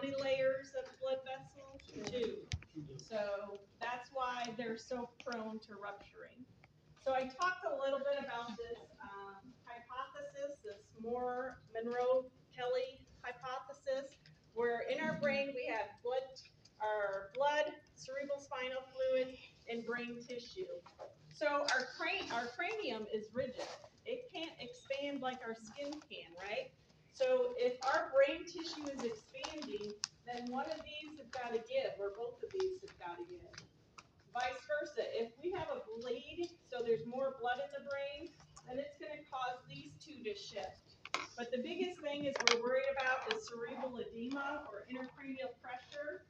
many layers of blood vessels? 2. So that's why they're so prone to rupturing. So I talked a little bit about this hypothesis, this Moore-Monro-Kelly hypothesis, where in our brain we have blood, cerebral spinal fluid, and brain tissue. So our cranium is rigid. It can't expand like our skin can, right? So if our brain tissue is expanding, then one of these have got to give, or both of these have got to give. Vice versa, if we have a bleed, so there's more blood in the brain, then it's going to cause these two to shift. But the biggest thing is we're worried about is cerebral edema or intracranial pressure,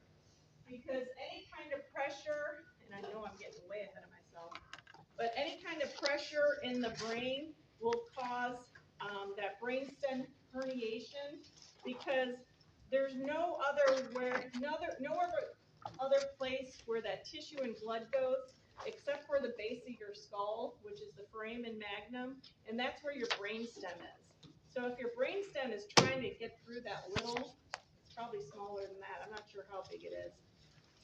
because any kind of pressure, and I know I'm getting way ahead of myself, but any kind of pressure in the brain will cause that brainstem herniation, because there's no other other place where that tissue and blood goes except for the base of your skull, which is the foramen magnum, and that's where your brainstem is. So if your brainstem is trying to get through that little, it's probably smaller than that, I'm not sure how big it is.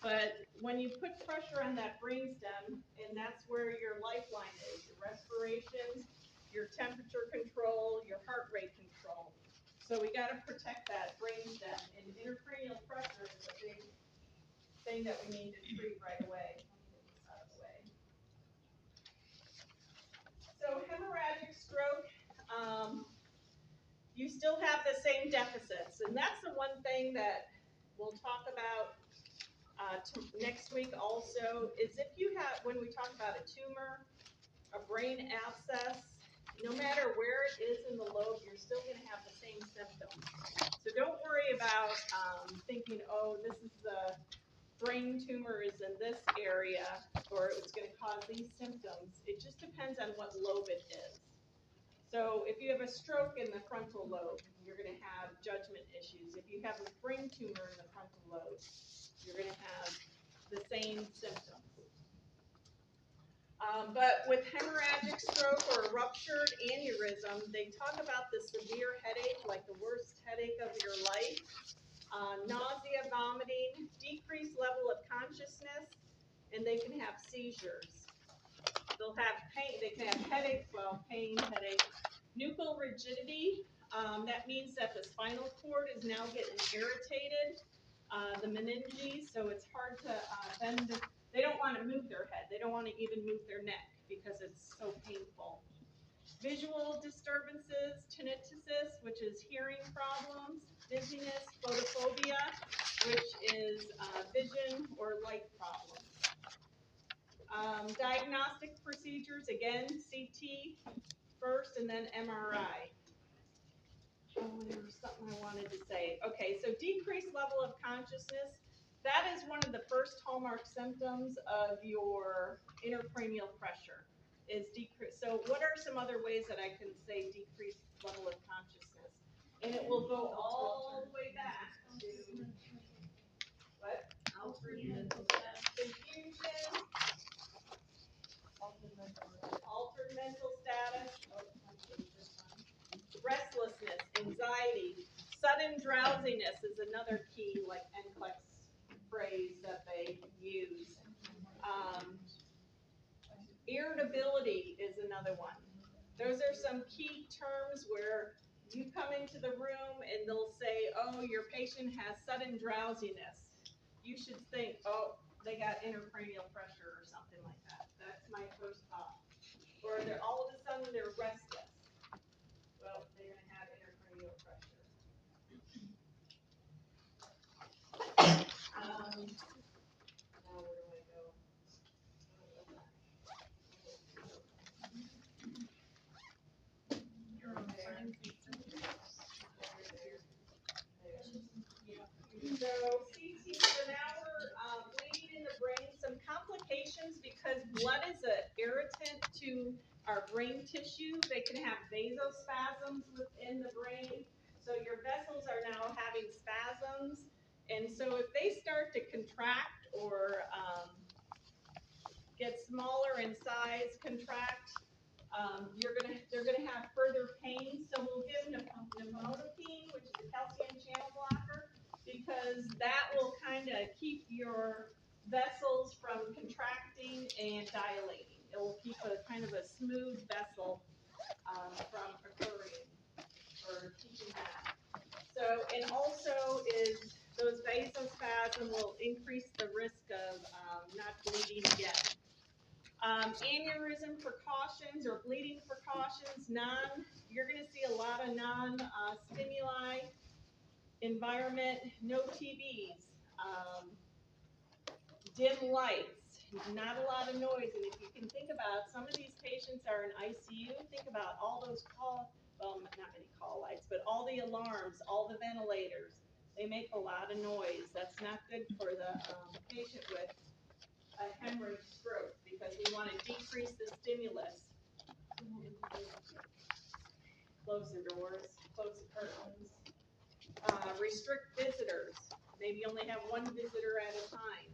But when you put pressure on that brainstem, and that's where your lifeline is, your respiration, your temperature control, your heart rate control. So we got to protect that brainstem, and intracranial pressure is a big thing that we need to treat right away. Let me get this out of the way. So hemorrhagic stroke, you still have the same deficits, and that's the one thing that we'll talk about next week also, is if you have, when we talk about a tumor, a brain abscess, no matter where it is in the lobe, you're still going to have the same symptoms. So don't worry about thinking, oh, this is the brain tumor is in this area, or it's going to cause these symptoms. It just depends on what lobe it is. So if you have a stroke in the frontal lobe, you're going to have judgment issues. If you have a brain tumor in the frontal lobe, you're going to have the same symptoms. But with hemorrhagic stroke or ruptured aneurysm, they talk about the severe headache, like the worst headache of your life, nausea, vomiting, decreased level of consciousness, and they can have seizures. They'll have pain, they can have headache, pain, headache. Nuchal rigidity, that means that the spinal cord is now getting irritated, the meninges, so it's hard to bend. They don't want to move their head. They don't want to even move their neck because it's so painful. Visual disturbances, tinnitus, which is hearing problems, dizziness, photophobia, which is vision or light problems. Diagnostic procedures, again, CT first and then MRI. Oh, there was something I wanted to say. Okay, so decreased level of consciousness. That is one of the first hallmark symptoms of your intracranial pressure, is decrease. So what are some other ways that I can say decreased level of consciousness? And it will go all the way back to what? Altered mental status. Confusion. Altered mental status. Restlessness, anxiety, sudden drowsiness is another key, like NCLEX phrase that they use. Irritability is another one. Those are some key terms where you come into the room and they'll say, oh, your patient has sudden drowsiness. You should think, oh, they got intracranial pressure or something like that. That's my first thought. Or they're all of a sudden they're restless. Well, they're going to have intracranial pressure. Now where do I go? So CT, so now we're bleeding in the brain. Some complications because blood is an irritant to our brain tissue. They can have vasospasms within the brain. So your vessels are now having spasms. And so if they start to contract or get smaller in size, contract, they're gonna have further pain. So we'll give nimodipine, which is a calcium channel blocker. because that will kind of keep your vessels from contracting and dilating. It will keep a kind of a smooth vessel from occurring or keeping that. So, and also is those vasospasm will increase the risk of not bleeding again. Aneurysm precautions or bleeding precautions, you're going to see a lot of non-stimuli environment, no TVs, dim lights, not a lot of noise. And if you can think about, some of these patients are in ICU, think about all those not many call lights, but all the alarms, all the ventilators, they make a lot of noise. That's not good for the patient with a hemorrhage stroke, because we want to decrease the stimulus. Close the doors, close the curtains. Restrict visitors. Maybe only have one visitor at a time.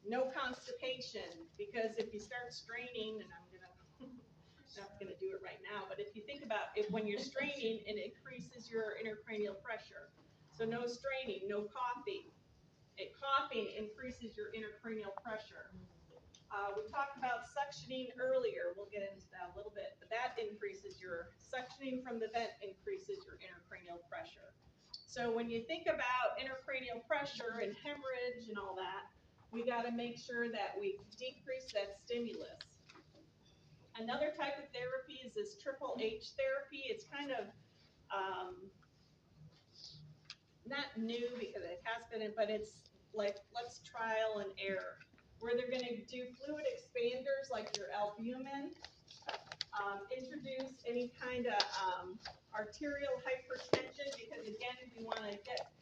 No constipation, because if you start straining, and I'm not gonna do it right now, but if you think about it, when you're straining, it increases your intracranial pressure. So no straining, no coughing. Coughing increases your intracranial pressure. We talked about suctioning earlier. We'll get into that a little bit, but that increases your suctioning from the vent, increases your intracranial pressure. So when you think about intracranial pressure and hemorrhage and all that, we got to make sure that we decrease that stimulus. Another type of therapy is this triple H therapy. It's kind of not new because it has been, but it's like, let's trial and error, where they're going to do fluid expanders like your albumin, introduce any kind of arterial hypertension, because again, we want to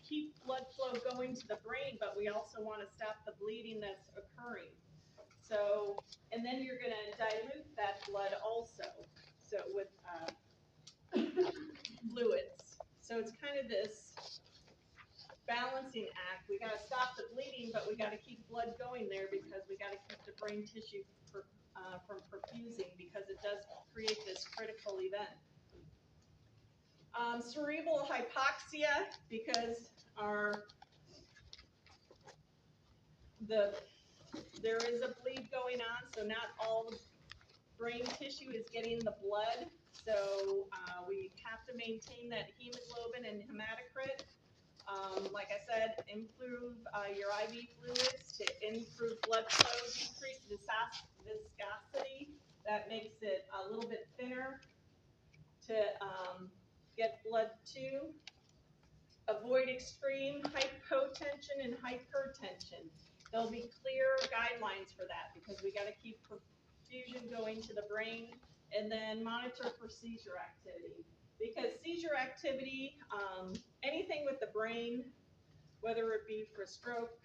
keep blood flow going to the brain, but we also want to stop the bleeding that's occurring. So, and then you're going to dilute that blood also, so with fluids. So it's kind of this balancing act. We got to stop the bleeding, but we got to keep blood going there, because we got to keep the brain tissue from perfusing, because it does create this critical event. Cerebral hypoxia, because there is a bleed going on, so not all the brain tissue is getting the blood. So we have to maintain that hemoglobin and hematocrit. Like I said, improve your IV fluids to improve blood flow, decrease viscosity. That makes it a little bit thinner to get blood to. Avoid extreme hypotension and hypertension. There'll be clear guidelines for that, because we got to keep perfusion going to the brain, and then monitor for seizure activity. Because seizure activity, anything with the brain, whether it be for stroke,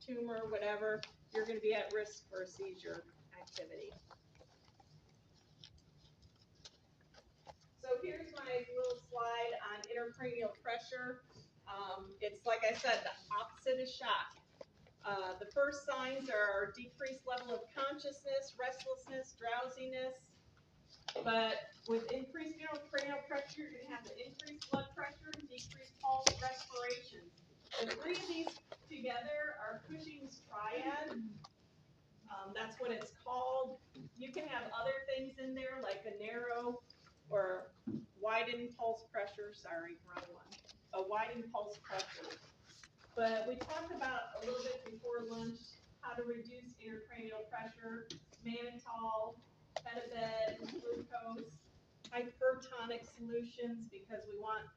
tumor, whatever, you're going to be at risk for seizure activity. So here's my little slide on intracranial pressure. It's, like I said, the opposite of shock. The first signs are decreased level of consciousness, restlessness, drowsiness. But with increased intracranial pressure, you're going to have the increased blood pressure, decreased pulse, respiration. The three of these together are Cushing's triad. That's what it's called. You can have other things in there, like a narrow or widened pulse pressure. Sorry, wrong one. A widened pulse pressure. But we talked about a little bit before lunch how to reduce intracranial pressure: mannitol, Petabed, glucose, hypertonic solutions, because we want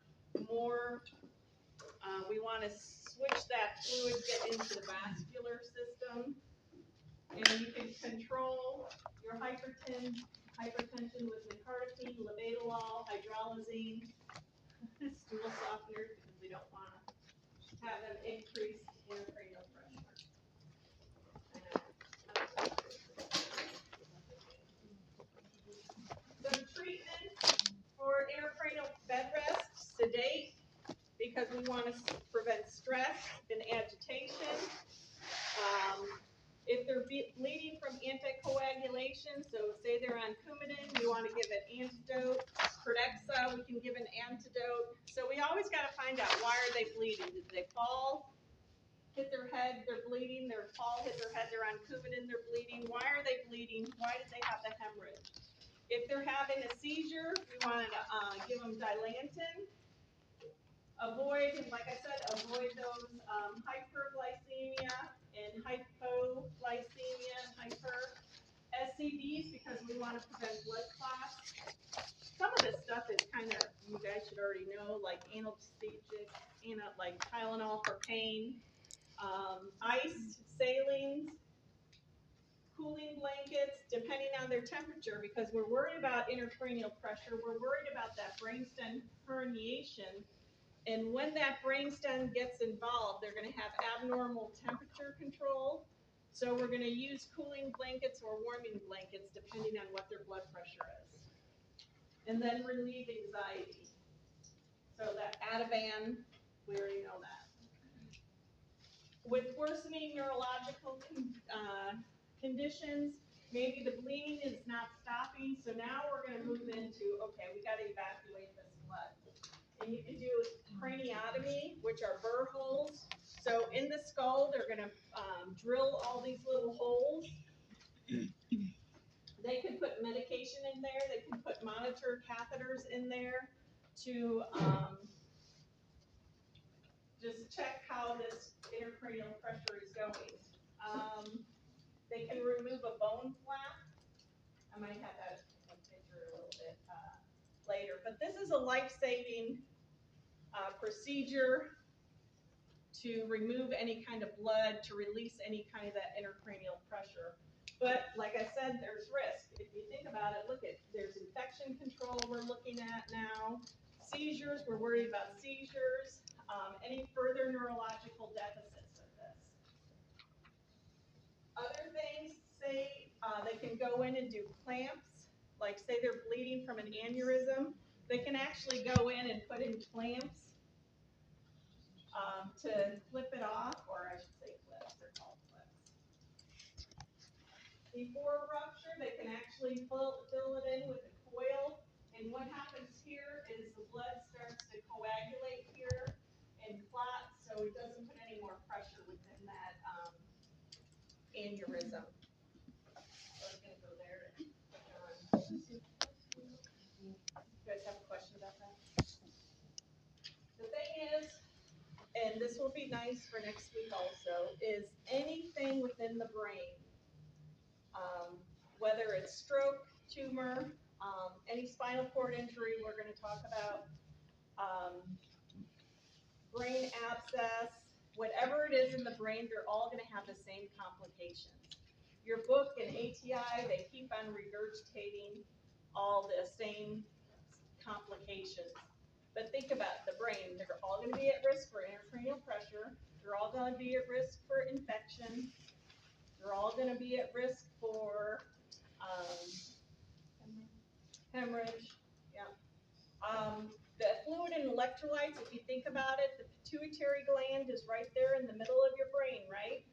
more. We want to switch that fluid, get into the vascular system, and you can control your hypertension with nicardipine, labetalol, hydralazine, stool softeners, because we don't want to have them increase intracranial pressure. Some treatment for intracranial bed rest: sedate, because we want to prevent stress and agitation. If they're bleeding from anticoagulation, so say they're on Coumadin, we want to give an antidote. Pradaxa, we can give an antidote. So we always got to find out, why are they bleeding? Did they fall, hit their head, they're bleeding, their fall, hit their head, they're on Coumadin, they're bleeding. Why are they bleeding? Why did they have the hemorrhage? If they're having a seizure, we want to give them Dilantin. Avoid, like I said, avoid those hyperglycemia and hypoglycemia and hyper SCDs, because we want to prevent blood clots. Some of this stuff is kind of, you guys should already know, like analgesics, like Tylenol for pain, ice, salines, cooling blankets, depending on their temperature, because we're worried about intracranial pressure. We're worried about that brainstem herniation. And when that brainstem gets involved, they're going to have abnormal temperature control. So we're going to use cooling blankets or warming blankets depending on what their blood pressure is. And then relieve anxiety. So that Ativan, we already know that. With worsening neurological conditions, maybe the bleeding is not stopping. So now we're going to move into, okay, we got to evacuate this blood. And you can do craniotomy, which are burr holes. So in the skull, they're going to drill all these little holes. They can put medication in there. They can put monitor catheters in there to just check how this intracranial pressure is going. They can remove a bone flap. I might have that picture a little bit later. But this is a life-saving procedure to remove any kind of blood, to release any kind of that intracranial pressure. But like I said, there's risk. If you think about it, look at, there's infection control we're looking at now. Seizures, we're worried about seizures. Any further neurological deficits of this. Other things, say they can go in and do clamps. Like say they're bleeding from an aneurysm. They can actually go in and put in clamps to clip it off, or I should say clips, they're called clips. Before rupture, they can actually fill it in with a coil, and what happens here is the blood starts to coagulate here and clot, so it doesn't put any more pressure within that aneurysm. So I was going to go there. You guys have a question about that? The thing is, and this will be nice for next week also, is anything within the brain, whether it's stroke, tumor, any spinal cord injury we're going to talk about, brain abscess, whatever it is in the brain, they're all going to have the same complications. Your book and ATI, they keep on regurgitating all the same complications. But think about the brain. They're all going to be at risk for intracranial pressure. They're all going to be at risk for infection. They're all going to be at risk for hemorrhage. Yeah. The fluid and electrolytes, if you think about it, the pituitary gland is right there in the middle of your brain, right?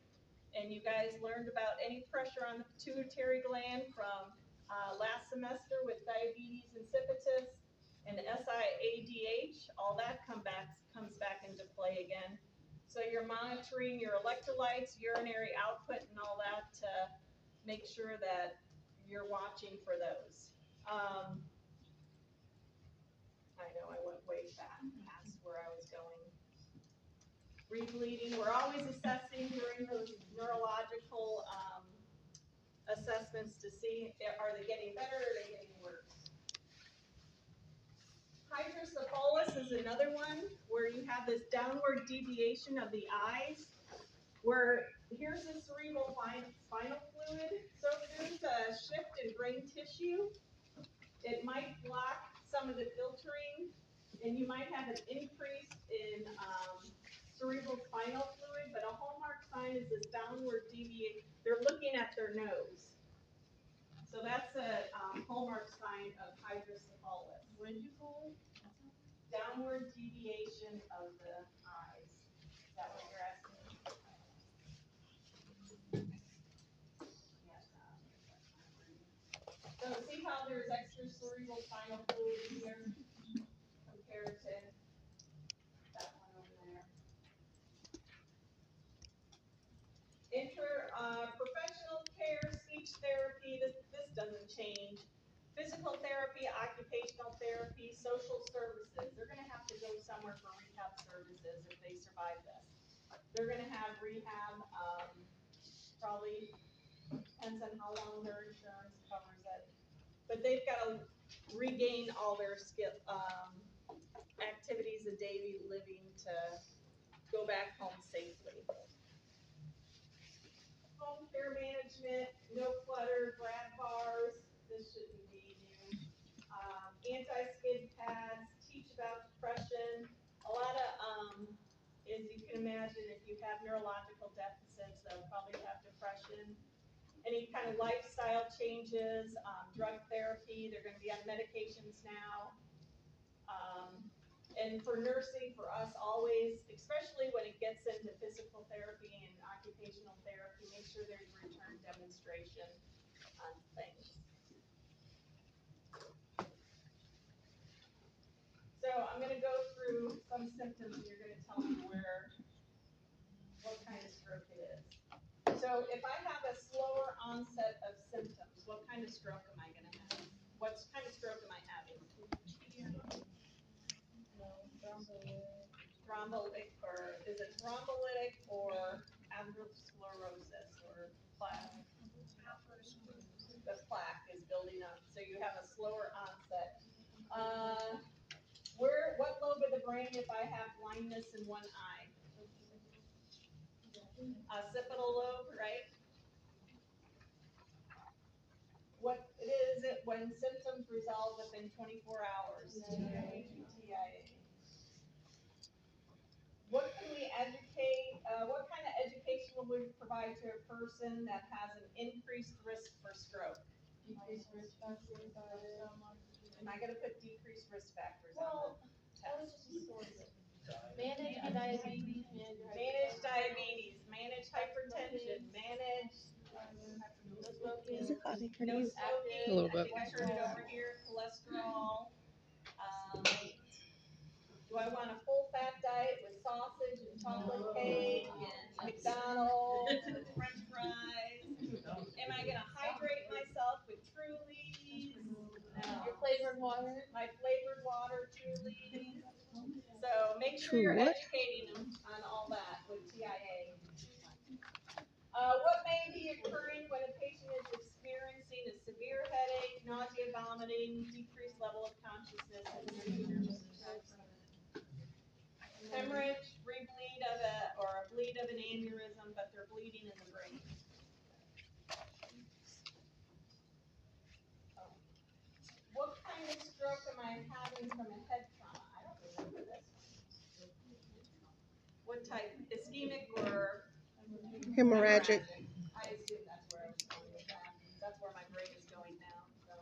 And you guys learned about any pressure on the pituitary gland from last semester with diabetes insipidus and SIADH. All that comes back into play again. So you're monitoring your electrolytes, urinary output, and all that to make sure that you're watching for those. I know I went way back past where I was going. Rebleeding, we're always assessing during those neurological assessments to see, are they getting better or are they getting worse? Hydrocephalus is another one where you have this downward deviation of the eyes, where here's the cerebral spinal fluid. So if there's a shift in brain tissue, it might block some of the filtering, and you might have an increase in cerebral spinal fluid, but a hallmark sign is this downward deviation. They're looking at their nose. So that's a hallmark sign of hydrocephalus. What did you call it? Downward deviation of the eyes. Is that what you're asking? see how there's extra cerebral spinal fluid in here compared to that one over there. Professional care, speech therapy, this doesn't change. Physical therapy, occupational therapy, social services. They're gonna have to go somewhere for rehab services if they survive this. They're gonna have rehab, probably depends on how long their insurance covers it. But they've gotta regain all their skill, activities of daily living to go back home safely. Home care management, no clutter, grab bars, this shouldn't be new. Anti-skid pads, teach about depression. A lot of, as you can imagine, if you have neurological deficits, they'll probably have depression. Any kind of lifestyle changes, drug therapy, they're gonna be on medications now. And for nursing, for us always, especially when it gets into physical therapy and occupational therapy, make sure there's return demonstration on things. So I'm gonna go through some symptoms and you're gonna tell me what kind of stroke it is. So if I have a slower onset of symptoms, what kind of stroke am I gonna have? What kind of stroke am I having? Thrombolytic, or is it thrombolytic or atherosclerosis or plaque? The plaque is building up, so you have a slower onset. What lobe of the brain if I have blindness in one eye? Occipital lobe, right? What is it when symptoms resolve within 24 hours? TIA. What can we educate, what kind of education will we provide to a person that has an increased risk for stroke? Decreased risk factors are Am I gonna put decreased risk factors on the test? manage diabetes, Manage diabetes, manage hypertension, manage no smoking, Is it hot in here to no you? smoking, A little I bit. think I heard it over here, cholesterol. Do I want a full fat diet with sausage and chocolate cake and McDonald's and French fries? Am I gonna hydrate myself with Trulies? your flavored water. My flavored water, Trulies. So make sure you're True what? educating them on all that with TIA. What may be occurring when a patient is experiencing a severe headache, nausea, vomiting, decreased level of consciousness, and seizures? Hemorrhage, rebleed of a bleed of an aneurysm, but they're bleeding in the brain. What kind of stroke am I having from a head trauma? I don't remember this one. What type? Ischemic or Hemorrhagic. I assume that's where I was going with that. That's where my brain is going now. So,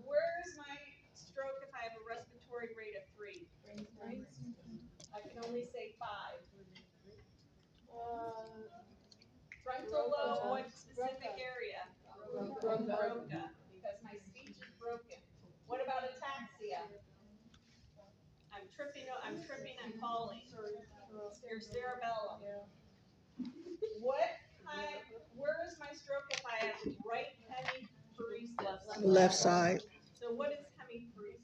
where's my stroke if I have a respiratory rate of 3? I can only say 5. Frontal lobe, what specific area? Broca, because my speech is broken. What about ataxia? I'm tripping, I'm falling. Your cerebellum. Where is my stroke if I have right hemiparesis? Left side. So what is hemiparesis?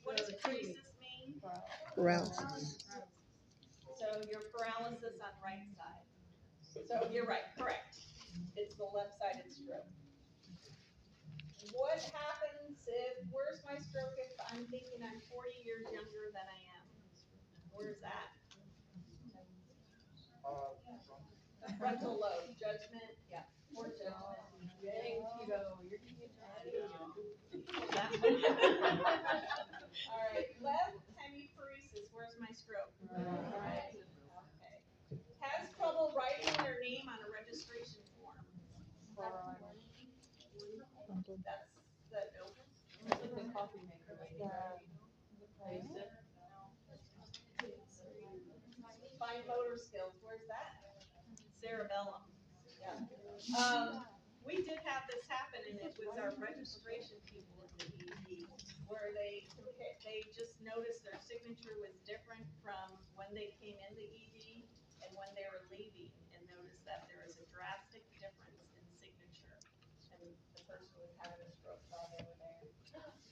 What does paresis mean? Paralysis. So your paralysis on right side. So you're right, correct. It's the left-sided stroke. What happens where's my stroke if I'm thinking I'm 40 years younger than I am? Where's that? Frontal lobe, judgment, yeah, or judgment. Thank you. You're All right, left hemiparesis, where's my stroke? Right. Okay. Has trouble writing their name on a registration form. That's the note. the coffee maker lady, right? fine motor skills, where's that? Cerebellum, yeah. We did have this happen, and it was our registration people in the ED, where they just noticed their signature was different from when they came in the ED and when they were leaving, and noticed that there was a drastic difference in signature. And the person was having a stroke while they were there.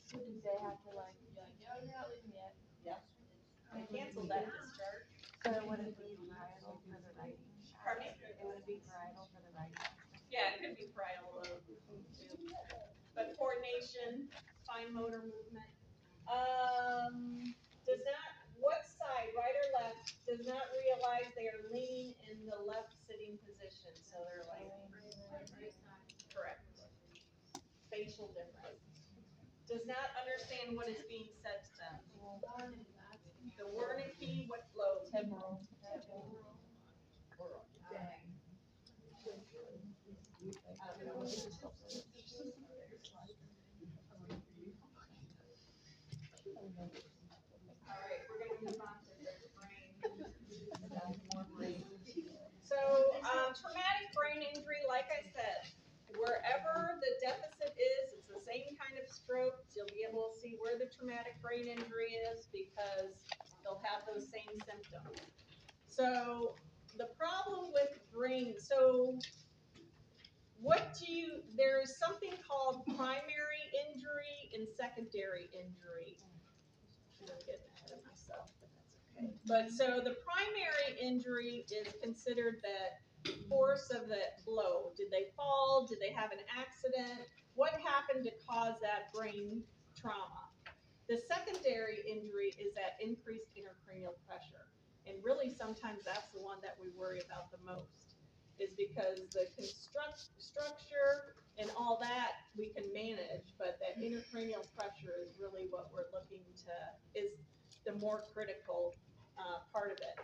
So did they have to like, be like, no, you're not leaving yet? Yep. They canceled that discharge. So would it be parietal for the writing? Pardon me? It would be parietal for the writing. Yeah, it could be parietal lobe too. But coordination, fine motor movement. Does not, what side, right or left, does not realize they are leaning in the left sitting position, so they're like. Correct. Facial difference. Does not understand what is being said to them. The Wernicke, what lobe? Temporal. Alright, we're gonna move on to the brain. More brain. So, traumatic brain injury, like I said, wherever the deficit is, it's the same kind of stroke. You'll be able to see where the traumatic brain injury is because they'll have those same symptoms. So, the problem with brain, there's something called primary injury and secondary injury. I'm getting ahead of myself, but that's okay. But so the primary injury is considered the force of the blow. Did they fall? Did they have an accident? What happened to cause that brain trauma? The secondary injury is that increased intracranial pressure. And really sometimes that's the one that we worry about the most, is because the structure and all that we can manage, but that intracranial pressure is really what we're looking to, is the more critical part of it.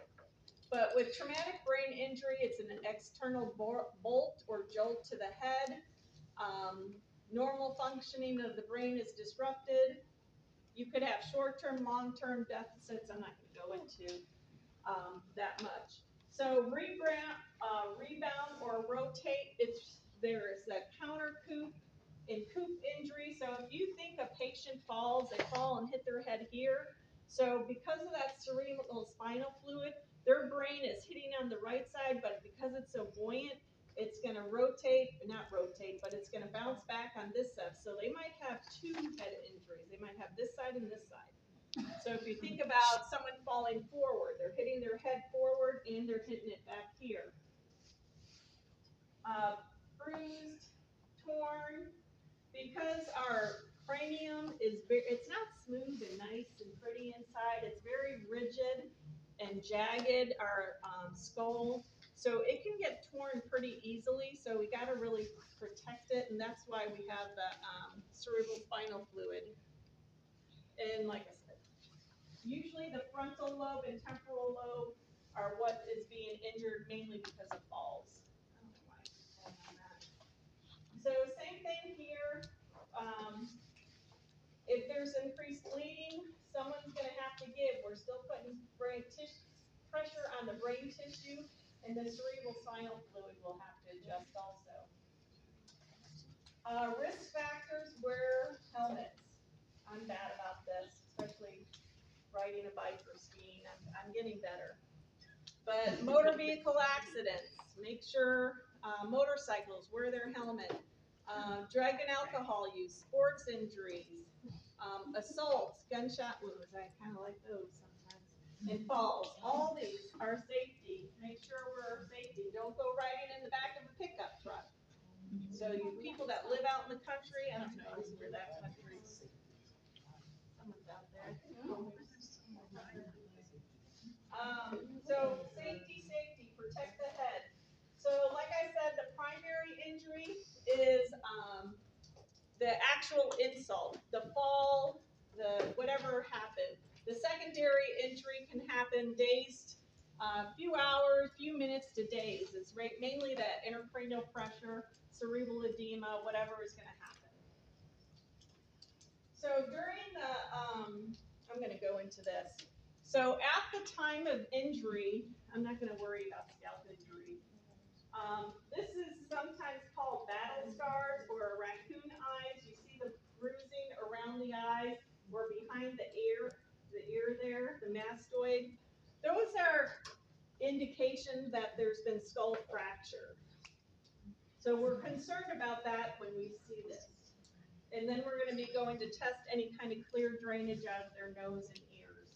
But with traumatic brain injury, it's an external bolt or jolt to the head. Normal functioning of the brain is disrupted. You could have short-term, long-term deficits. I'm not going to go into that much. So rebound or rotate, there is a counter coup and coup injury. So if you think a patient falls, they fall and hit their head here. So because of that cerebral spinal fluid, their brain is hitting on the right side, but because it's so buoyant, it's going to but it's going to bounce back on this side. So they might have two head injuries. They might have this side and this side. So if you think about someone falling forward, they're hitting their head forward and they're hitting it back here. Bruised, torn, because our cranium it's not smooth and nice and pretty inside, it's very rigid and jagged, our skull, so it can get torn pretty easily, so we gotta really protect it, and that's why we have the cerebral spinal fluid. And like I said, usually the frontal lobe and temporal lobe are what is being injured mainly because of falls. So same thing here. If there's increased bleeding, someone's going to have to give. We're still putting pressure on the brain tissue, and the cerebral spinal fluid will have to adjust also. Risk factors, wear helmets. I'm bad about this, especially riding a bike or skiing. I'm getting better. But motor vehicle accidents, make sure motorcycles wear their helmet. Drug and alcohol use, sports injuries, assaults, gunshot wounds, I kind of like those sometimes, and falls. All these are safety. Make sure we're safety. Don't go riding in the back of a pickup truck. So you people that live out in the country, I don't know where that country is. Someone's out there. So safety, protect the head. So like I said, the primary injury is the actual insult, the fall, the whatever happened. The secondary injury can happen days, few hours, few minutes to days. It's mainly that intracranial pressure, cerebral edema, whatever is going to happen. So during the, I'm going to go into this. So at the time of injury, I'm not gonna worry about scalp injury. This is sometimes called battle scars or raccoon eyes. You see the bruising around the eyes or behind the ear there, the mastoid. Those are indication that there's been skull fracture. So we're concerned about that when we see this. And then we're gonna be going to test any kind of clear drainage out of their nose and ears,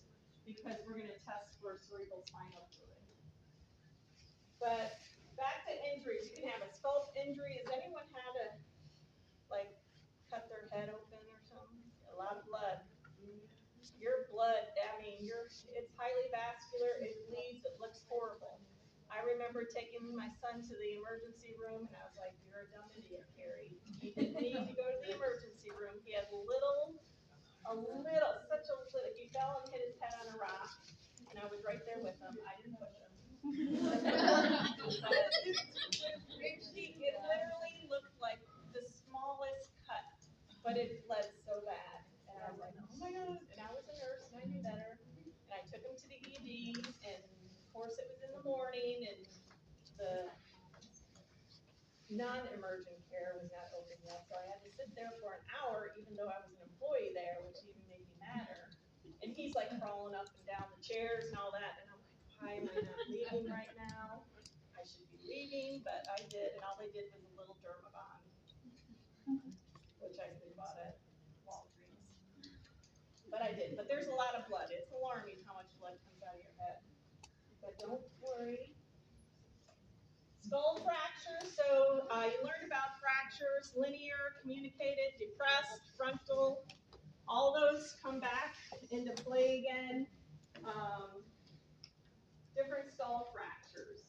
because we're gonna test for cerebral spinal fluid. But back to injuries, you can have a skull injury. Has anyone had a, like, cut their head open or something? A lot of blood. Your blood, I mean, it's highly vascular, it bleeds, it looks horrible. I remember taking my son to the emergency room and I was like, you're a dumb idiot, Carrie. He didn't need to go to the emergency room. He had he fell and hit his head on a rock and I was right there with him. I didn't push him. It literally looked like the smallest cut, but it bled so bad. And I was like, oh my God. And I was a nurse and I knew better. And I took him to the ED and of course it was in the morning and the non-emergent care was not open yet. So I had to sit there for an hour even though I was an employee there, which even made me madder. And he's like crawling up and down the chairs and all that. And I'm like, why am I not leaving right now? I should be leaving, but I did. And all they did was a little Dermabond, which I could have bought at Walgreens. But I did. But there's a lot of blood. It's alarming how much blood comes out of your head. But don't worry. Skull fractures. So you learned about fractures: linear, communicated, depressed, frontal. All those come back into play again. Different skull fractures.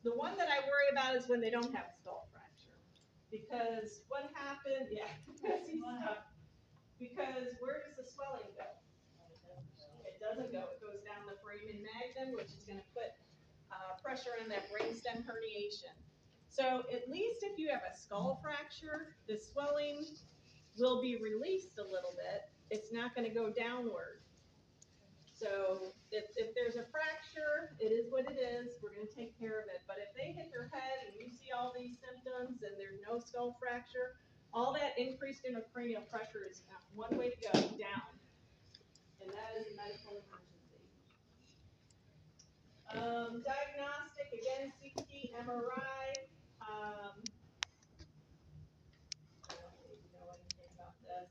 The one that I worry about is when they don't have a skull fracture. Because what happened, because where does the swelling go? It doesn't go, it goes down the foramen magnum, which is gonna put pressure on that brainstem herniation. So at least if you have a skull fracture, the swelling will be released a little bit. It's not gonna go downward. So if there's a fracture, it is what it is, we're gonna take care of it. But if they hit their head and you see all these symptoms and there's no skull fracture, all that increased intracranial pressure is one way to go, down. And that is a medical emergency. Diagnostic, again, CT, MRI. I don't even know anything about this.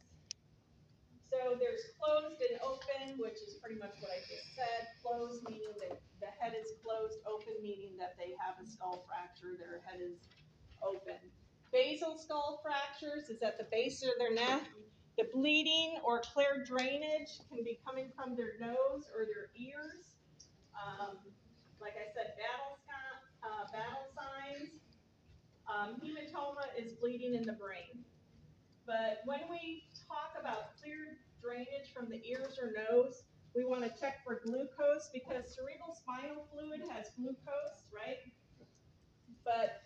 So there's closed and open, which is pretty much what I just said. Closed meaning that the head is closed, open meaning that they have a skull fracture, their head is open. Basal skull fractures is at the base of their neck. The bleeding or clear drainage can be coming from their nose or their ears. Like I said, battle signs. Hematoma is bleeding in the brain. But when we talk about clear drainage from the ears or nose, we want to check for glucose because cerebral spinal fluid has glucose, right? But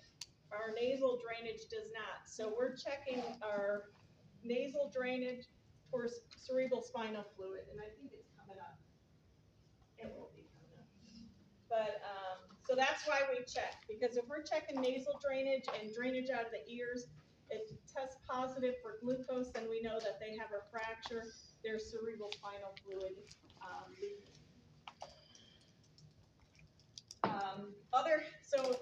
our nasal drainage does not. So we're checking our nasal drainage for cerebral spinal fluid, and I think it's coming up. It will be coming up. But so that's why we check, because if we're checking nasal drainage and drainage out of the ears, it tests positive for glucose, then we know that they have a fracture, there's cerebral spinal fluid leaking. So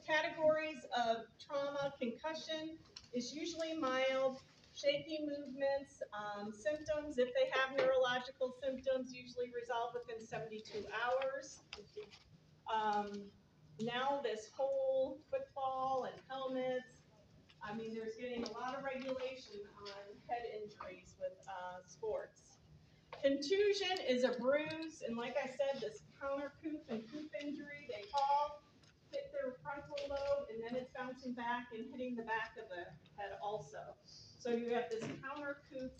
categories of trauma: concussion is usually mild, shaky movements, symptoms, if they have neurological symptoms, usually resolve within 72 hours. Now this whole football and helmets, I mean, there's getting a lot of regulation on head injuries with sports. Contusion is a bruise, and like I said, this counter coup and coup injury, they fall, hit their frontal lobe, and then it's bouncing back and hitting the back of the head also. So you have this counter coup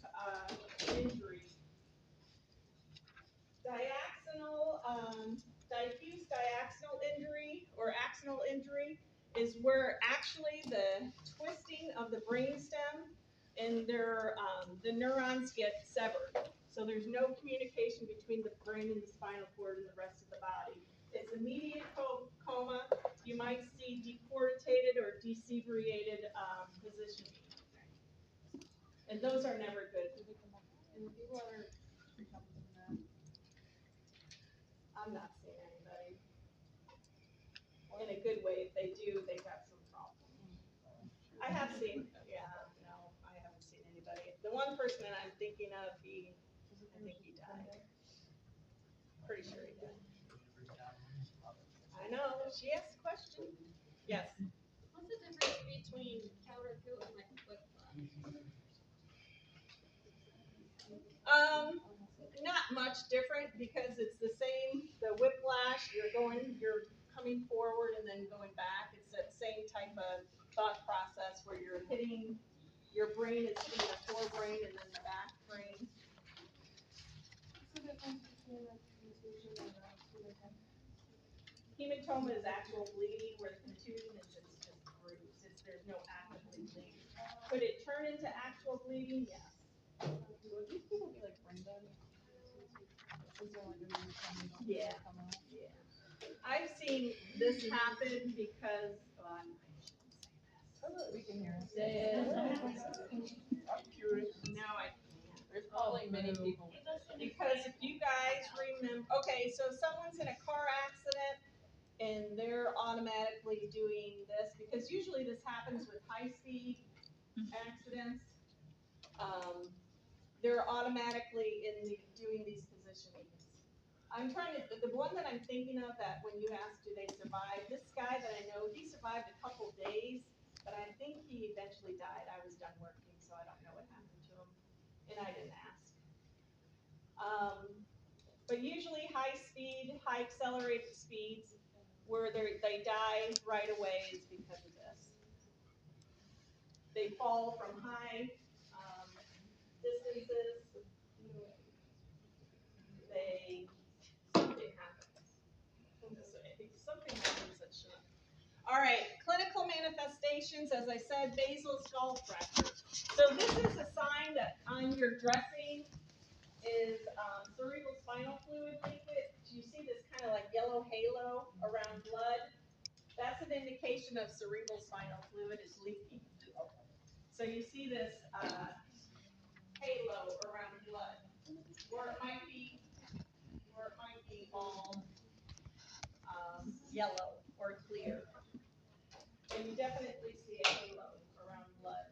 injury. Diffuse diaxonal injury or axonal injury is where actually the twisting of the brainstem and and the neurons get severed. So there's no communication between the brain and the spinal cord and the rest of the body. It's immediate coma. You might see decorticated or decebriated positioning. And those are never good. I'm not seeing anybody. In a good way, if they do, they've got some problems. I have seen, no, I haven't seen anybody. The one person that I'm thinking of, I think he died. Pretty sure he died. I know, she asked a question. Yes. What's the difference between counterfeit and like whiplash? Not much different because it's the same, the whiplash, you're coming forward and then going back. It's that same type of thought process where you're hitting, your brain is hitting the forebrain and then the back brain. What's the difference between like contusion and hematoma? Hematoma is actual bleeding, where the contusion is just bruise. There's no actively bleeding. Could it turn into actual bleeding? Yes. Would these people be like brain dead? Is there like a hematoma Yeah. come out? Yeah. I've seen this happen because, We can hear it. I'm curious. no, I can't. There's probably many people. Because if you guys remember, okay, so someone's in a car accident and they're automatically doing this, because usually this happens with high-speed accidents. They're automatically doing these positionings. I'm trying to, the one that I'm thinking of that when you asked do they survive, this guy that I know, he survived a couple days, but I think he eventually died. I was done working, so I don't know what happened to him, and I didn't ask. But usually high speed, high accelerated speeds, where they die right away is because of this. They fall from high distances. Something happens. Something happens that shouldn't. All right, clinical manifestations, as I said, basal skull fracture. So this is a sign that on your dressing is cerebral spinal fluid leakage. You see this kind of like yellow halo around blood. That's an indication of cerebral spinal fluid is leaking. So you see this halo around blood, where it might be all yellow or clear. And you definitely see a halo around blood.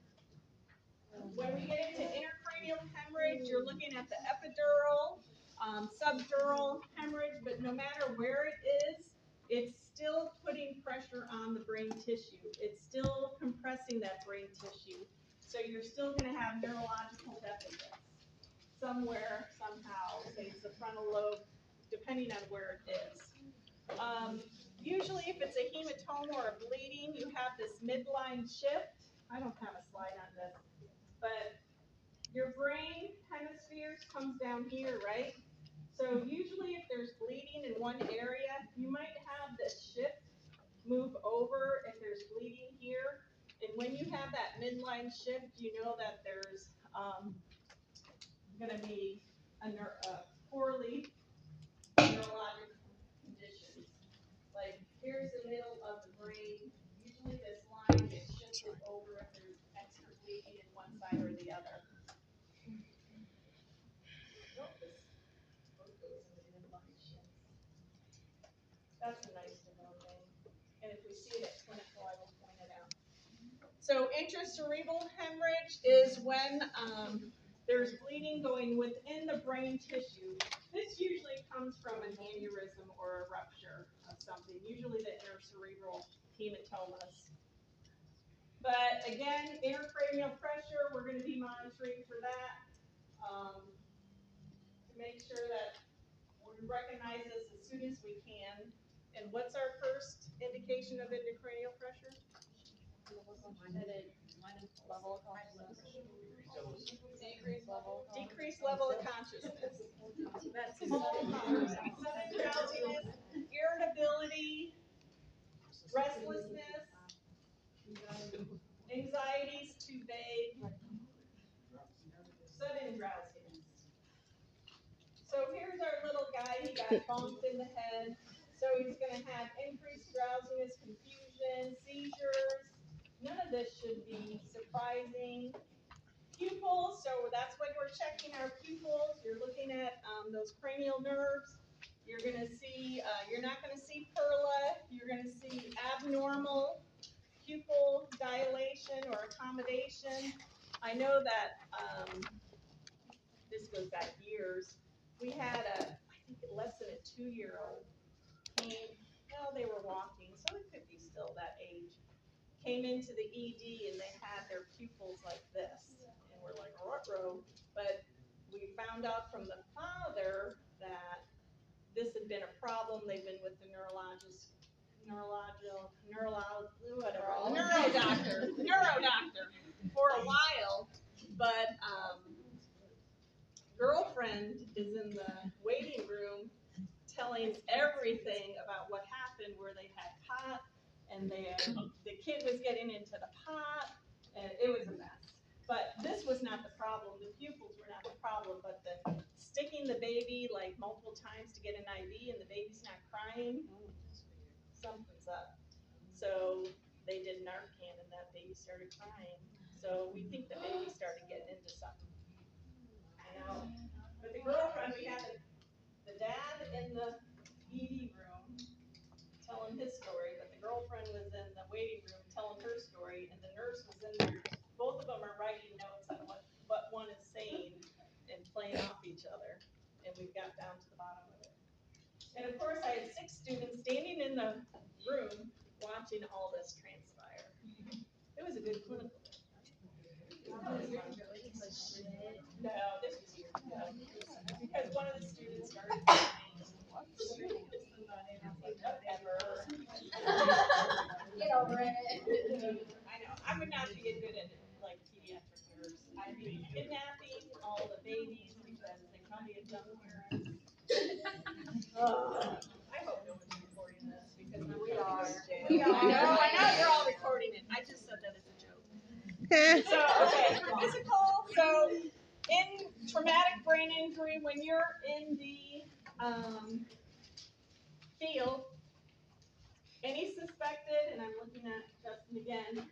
When we get into intracranial hemorrhage, you're looking at the epidural, subdural hemorrhage, but no matter where it is, it's still putting pressure on the brain tissue. It's still compressing that brain tissue. So you're still going to have neurological deficits somewhere, somehow, say it's the frontal lobe, depending on where it is. Usually if it's a hematoma or a bleeding, you have this midline shift. I don't have a slide on this, but your brain hemispheres comes down here, right? So usually if there's bleeding in one area, you might have this shift move over if there's bleeding here. And when you have that midline shift, you know that there's going to be a poorly neurologic conditions. Like here's the middle of the brain. Usually this line gets shifted over if there's extra bleeding in one side or the other. That's a nice to know thing. And if we see it at clinical, I will point it out. So intracerebral hemorrhage is when there's bleeding going within the brain tissue. This usually comes from an aneurysm or a rupture of something, usually the intracerebral hematomas. But again, intracranial pressure, we're going to be monitoring for that to make sure that we recognize this as soon as we can. And what's our first indication of intracranial pressure? Level of consciousness. Decreased level of consciousness. That's sudden drowsiness, irritability, restlessness, anxiety's too vague. sudden drowsiness. So here's our little guy, he got bonked in the head. So he's gonna have increased drowsiness, confusion, seizures. None of this should be surprising. Pupils, so that's when we're checking our pupils. You're looking at those cranial nerves. You're gonna see, you're not gonna see perla. You're gonna see abnormal pupil dilation or accommodation. I know that this goes back years. We had I think less than a 2-year-old came, well, they were walking, so it could be still that age. Came into the ED and they had their pupils like this. And we're like, ruh-roh. But we found out from the father that this had been a problem. They've been with the neuro doctor for a while. But girlfriend is in the waiting room telling everything about what happened, where they had pot and the kid was getting into the pot, and it was a mess. But this was not the problem. The pupils were not the problem, but the sticking the baby like multiple times to get an IV and the baby's not crying, something's up. So they did Narcan and that baby started crying. So we think the baby started getting into something. I know. But the girlfriend, we had the dad in the ED room telling his story, but the girlfriend was in the waiting room telling her story, and the nurse was in there. Both of them are writing notes on what one is saying and playing off each other, and we got down to the bottom of it. And of course, I had 6 students standing in the room watching all this transpire. It was a good clinical day. No, this was years ago. Because one of the students started ever. Get over it. I know, I would not be good at like pediatric nurse. I'd be kidnapping all the babies because they probably have dumb parents. I hope no one's recording this because we are. I know you're all recording it. I just said that as a joke. So, okay, physical, so in traumatic brain injury, when you're in the field, any suspected, and I'm looking at Justin again,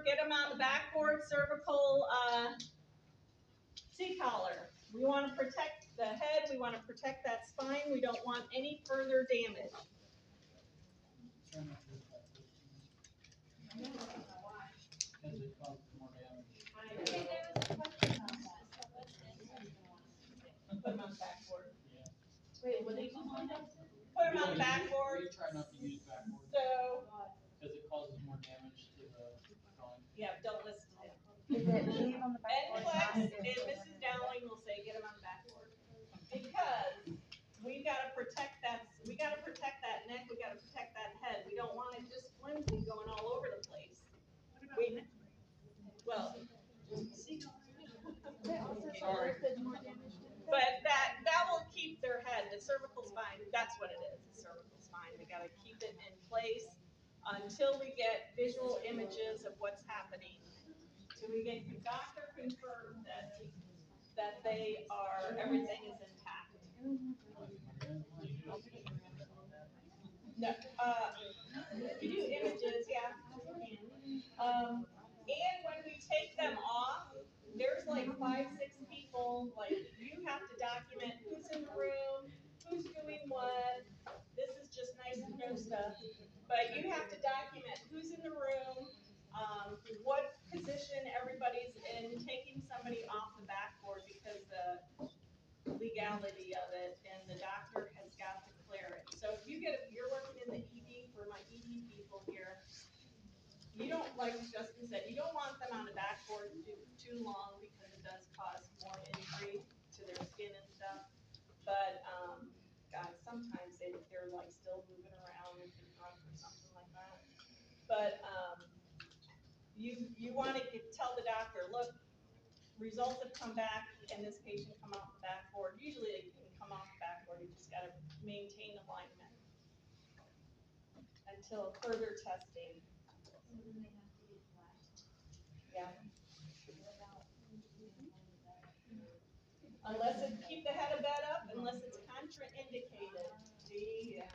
get them on the backboard, cervical C-collar. We want to protect the head, we want to protect that spine, we don't want any further damage. Because it causes more damage. Okay, there was a question about that. Put them on the backboard. Wait, what did you find out? Put them on the backboard. We try not to use backboard So, because it causes more damage to the joint. yeah, don't listen to him. Is it leave on the back? NCLEX and Mrs. Dowling will say, get them on the backboard. Because we've got to protect that neck, we got to protect that head. We don't want it just flimsy going all over the place. Well, Sorry. but that will keep their head, the cervical spine, that's what it is, the cervical spine. We got to keep it in place until we get visual images of what's happening. Till we get the doctor confirmed that everything is intact. No, if you do images, yeah, you can. And when we take them off, there's like 5, 6 people, like you have to document who's in the room, who's doing what. This is just nice to know stuff. But you have to document who's in the room, what position everybody's in, taking somebody off the backboard because the legality of it, and the doctor has got to clear it. So if you're working in the ED for my ED people here, you don't, like Justin said, you don't want them on the backboard too long because it does cause more injury to their skin and stuff. But, God, sometimes they're like still moving around and drunk or something like that. But, you want to tell the doctor, look, results have come back and this patient come off the backboard. Usually they can come off the backboard, you just gotta maintain alignment until further testing. Yeah. Unless it, keep the head of bed up, unless it's contraindicated. Yeah,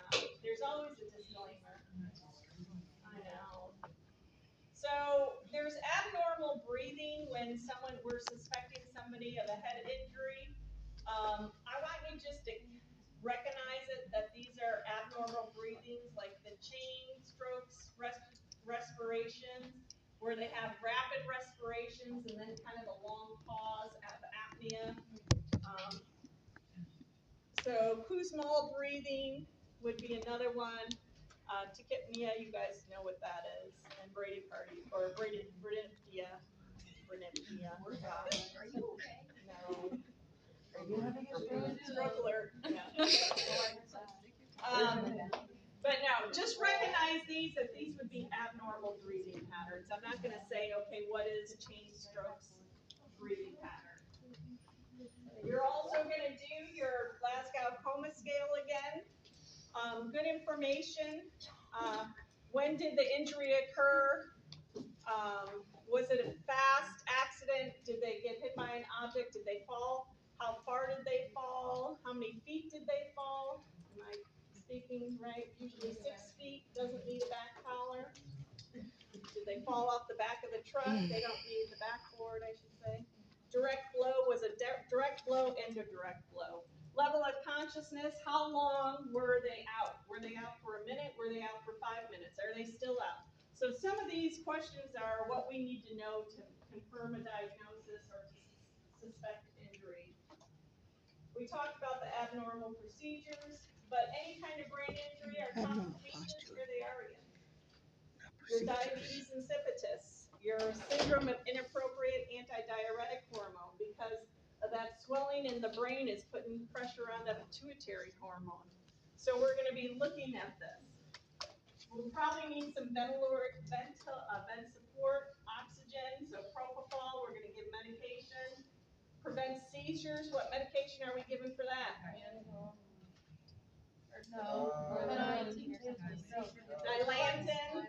there's always a disclaimer. I know. So there's abnormal breathing when we're suspecting somebody of a head injury. I want you just to recognize it, that these are abnormal breathings, like the chain strokes, respirations, where they have rapid respirations and then kind of a long pause, apnea. So Kussmaul breathing would be another one. Tachypnea, you guys know what that is, and bradycardia, or bradypnea. Bradypnea. Are you okay? No. Are you having a stroke? Stroke alert. Yeah. But no, just recognize these, that these would be abnormal breathing patterns. I'm not gonna say, okay, what is chain strokes breathing pattern? You're also gonna do your Glasgow Coma Scale again. Good information. When did the injury occur? Was it a fast accident? Did they get hit by an object? Did they fall? How far did they fall? How many feet did they fall? Am I speaking right? Usually 6 feet, doesn't need a back collar. Did they fall off the back of the truck? They don't need the backboard, I should say. Direct blow was a direct blow and a direct blow. Level of consciousness, how long were they out? Were they out for a minute? Were they out for 5 minutes? Are they still out? So some of these questions are what we need to know to confirm a diagnosis or to suspect injury. We talked about the abnormal procedures, but any kind of brain injury are Abnormal complications posture. where they are in. Your diabetes insipidus, your syndrome of inappropriate antidiuretic hormone, because of that swelling in the brain is putting pressure on the pituitary hormone. So we're going to be looking at this. We'll probably need some vent support, oxygen, so propofol, we're going to give medication. Prevent seizures, what medication are we giving for that? Dilantin,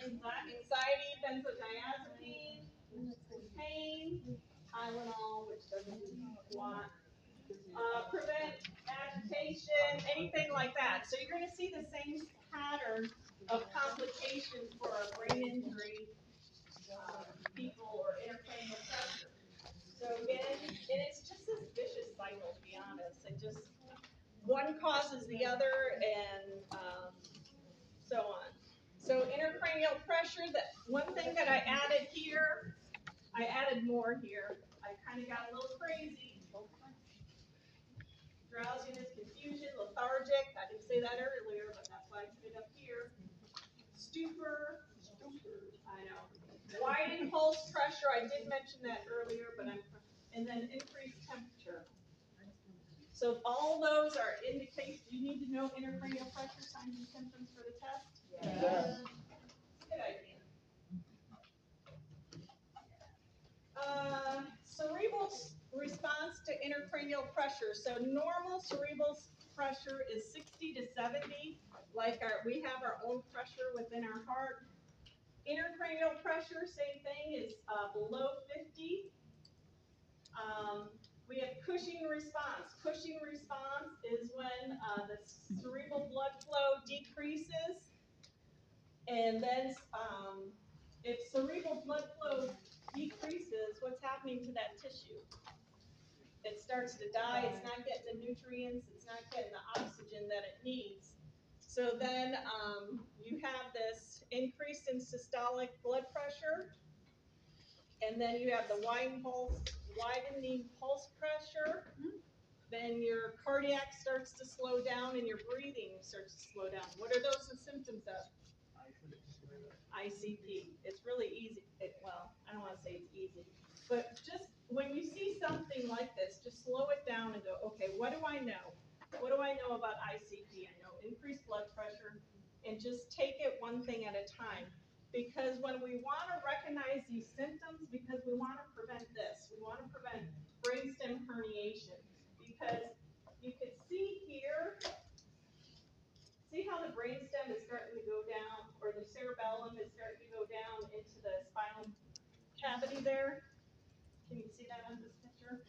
anxiety, benzodiazepine, pain, Tylenol, which doesn't want. Prevent agitation, anything like that. So you're gonna see the same pattern of complications for a brain injury, people or intracranial pressure. So again, and it's just this vicious cycle, to be honest. It just, one causes the other and so on. So intracranial pressure, that one thing that I added here, I added more here. I kind of got a little crazy. Drowsiness, confusion, lethargic. I didn't say that earlier, but that's why I put it up here. Stupor. I know. Widened pulse pressure. I did mention that earlier, but and then increased temperature. So all those are indications. You need to know intracranial pressure, signs and symptoms for the test. Yes. Good idea. Cerebral response to intracranial pressure. So normal cerebral pressure is 60 to 70, like we have our own pressure within our heart. Intracranial pressure, same thing, is below 50. We have Cushing response. Cushing response is when the cerebral blood flow decreases, and then if cerebral blood flow decreases, what's happening to that tissue? It starts to die, it's not getting the nutrients, it's not getting the oxygen that it needs. So then you have this increase in systolic blood pressure, and then you have the widening pulse pressure. Then your cardiac starts to slow down and your breathing starts to slow down. What are those the symptoms of? ICP. It's really easy. Well, I don't want to say it's easy, but just when you see something like this, just slow it down and go, okay, what do I know? What do I know about ICP? I know increased blood pressure, and just take it one thing at a time. Because when we want to recognize these symptoms, because we want to prevent this, we want to prevent brainstem herniation. Because you can see here, see how the brainstem is starting to go down, or the cerebellum is starting to go down into the spinal cavity there? Can you see that on this picture?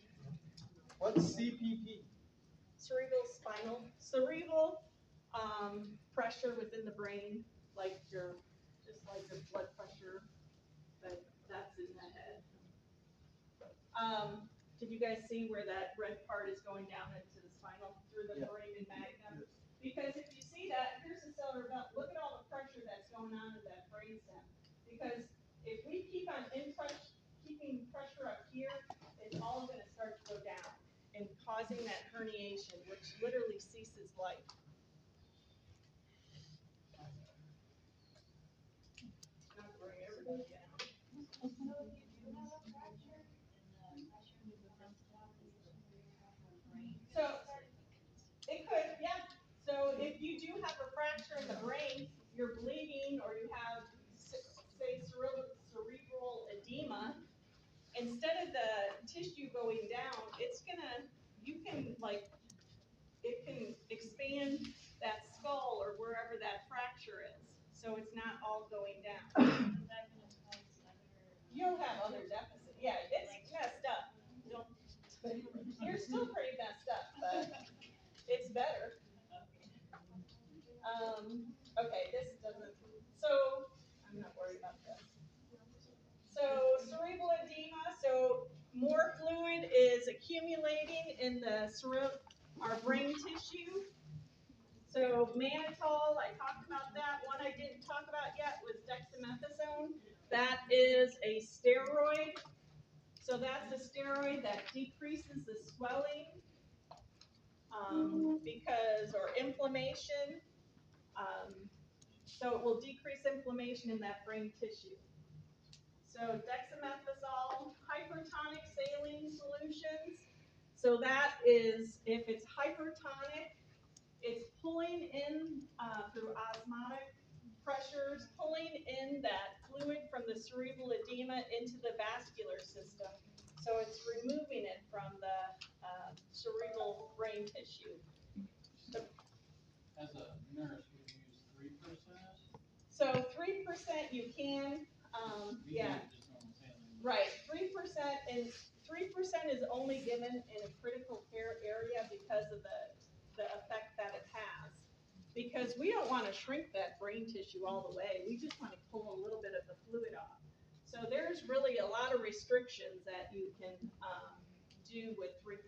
What's CPP? Cerebral, pressure within the brain, like just like your blood pressure, but that's in the head. Did you guys see where that red part is going down into the spinal, through the Yeah. foramen magnum? Because if you see that, here's the ciliary belt, look at all the pressure that's going on in that brainstem. Because if we keep on keeping pressure up here, it's all gonna start to go down and causing that herniation, which literally ceases life. Not to bring everybody down. So, it could, yeah. So if you do have a fracture in the brain, you're bleeding, or you have, say, cerebral edema, instead of the tissue going down, it can expand that skull or wherever that fracture is. So it's not all going down. You'll have other deficits. Yeah, it's messed up. You're still pretty messed up, but it's better. Okay, this doesn't, so, I'm not worried about this. So cerebral edema, so more fluid is accumulating in our brain tissue. So mannitol, I talked about that. One I didn't talk about yet was dexamethasone. That is a steroid. So that's a steroid that decreases the swelling, or inflammation. So it will decrease inflammation in that brain tissue. So dexamethasone, hypertonic saline solutions. So that is, if it's hypertonic, it's pulling in through osmotic pressures, pulling in that fluid from the cerebral edema into the vascular system. So it's removing it from the cerebral brain tissue. As a nurse, would you use 3%? So 3% you can, yeah. Just normal saline. Right, 3%, and 3% is only given in a critical care area because of the effect that it has. Because we don't wanna shrink that brain tissue all the way, we just wanna pull a little bit of the fluid off. So there's really a lot of restrictions that you can, do with 3%.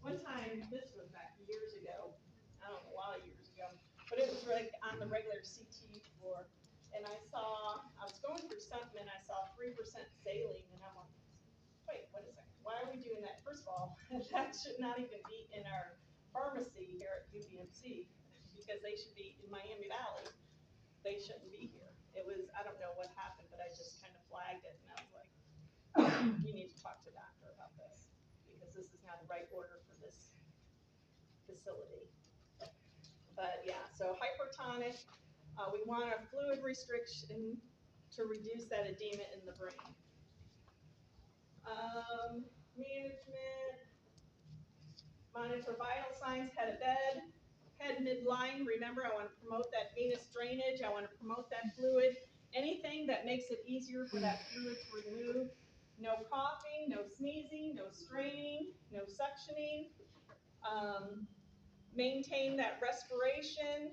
One time, this was back years ago, I don't know, a lot of years ago, but it was like on the regular CT floor. And I was going through something and I saw 3% saline, and I'm like, wait, what is that? Why are we doing that? First of all, that should not even be in our pharmacy here at UBMC, because they should be in Miami Valley. They shouldn't be here. It was, I don't know what happened, but I just kind of flagged it, and I was like, you need to talk to the doctor about this, because this is not the right order for this facility. But yeah, so hypertonic, we want a fluid restriction to reduce that edema in the brain. Management, monitor vital signs, head of bed, head midline. Remember, I want to promote that venous drainage. I want to promote that fluid. Anything that makes it easier for that fluid to remove. No coughing, no sneezing, no straining, no suctioning. Maintain that respiration.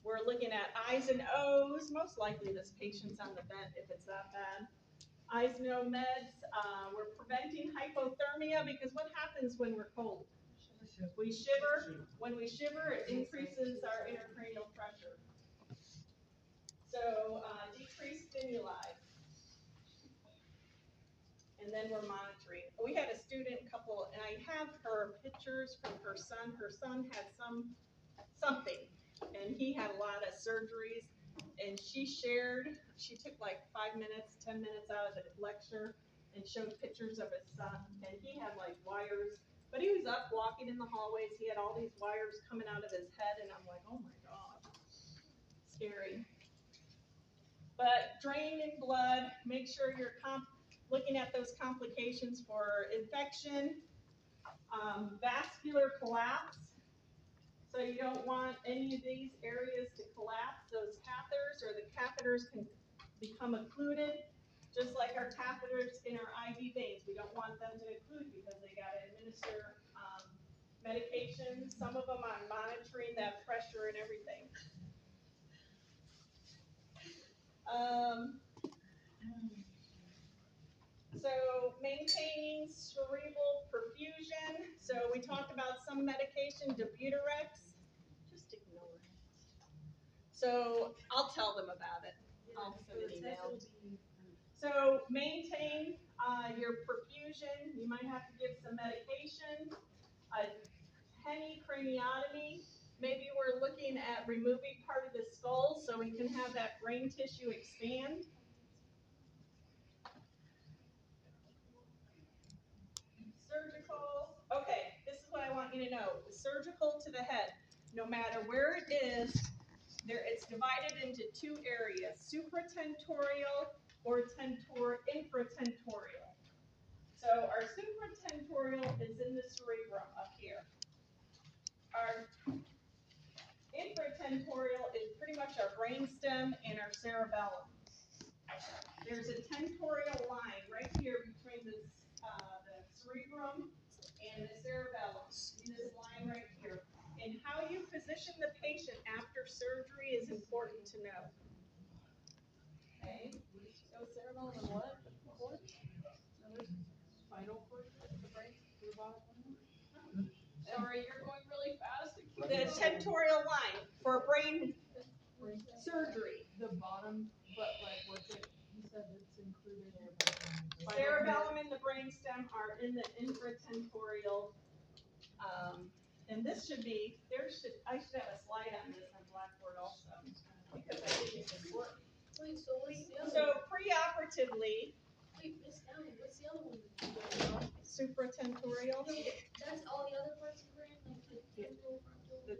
We're looking at I's and O's. Most likely this patient's on the vent if it's that bad. I's and O meds. We're preventing hypothermia, because what happens when we're cold? We shiver. When we shiver, it increases our intracranial pressure. So decreased stimuli. And then we're monitoring. We had a student couple, and I have her pictures from her son. Her son had something, and he had a lot of surgeries. And she took like 5 minutes, 10 minutes out of the lecture and showed pictures of his son. And he had like wires, but he was up walking in the hallways. He had all these wires coming out of his head, and I'm like, oh my God, scary. But draining blood, make sure you're looking at those complications for infection, vascular collapse. So you don't want any of these areas to collapse. Those catheters can become occluded. Just like our catheters in our IV veins, we don't want them to occlude because they gotta administer, medications, some of them are monitoring that pressure and everything. So maintaining cerebral perfusion, so we talked about some medication, Debuterex, just ignore it. So I'll tell them about it. I'll send an email. So maintain your perfusion. You might have to give some medication. A hemicraniotomy. Maybe we're looking at removing part of the skull so we can have that brain tissue expand. Surgical. Okay, this is what I want you to know. Surgical to the head. No matter where it is, it's divided into two areas: supratentorial or infratentorial. So our supratentorial is in the cerebrum up here. Our infratentorial is pretty much our brainstem and our cerebellum. There's a tentorial line right here between the cerebrum and the cerebellum. See this line right here. And how you position the patient after surgery is important to know. Okay, so cerebellum and what? Spinal cord, the brain, the bottom one. Or you're going really fast. The tentorial line for brain surgery. The bottom, but like what's it, you said it's included in. Cerebellum and the brainstem are in the infratentorial. And this should be, I should have a slide on this on Blackboard also, because I think it's important. Wait, so what's the other So one? preoperatively, Wait, Miss Ellen, what's the other one? supratentorial, That's all the other parts of the brain, like the temporal, frontal.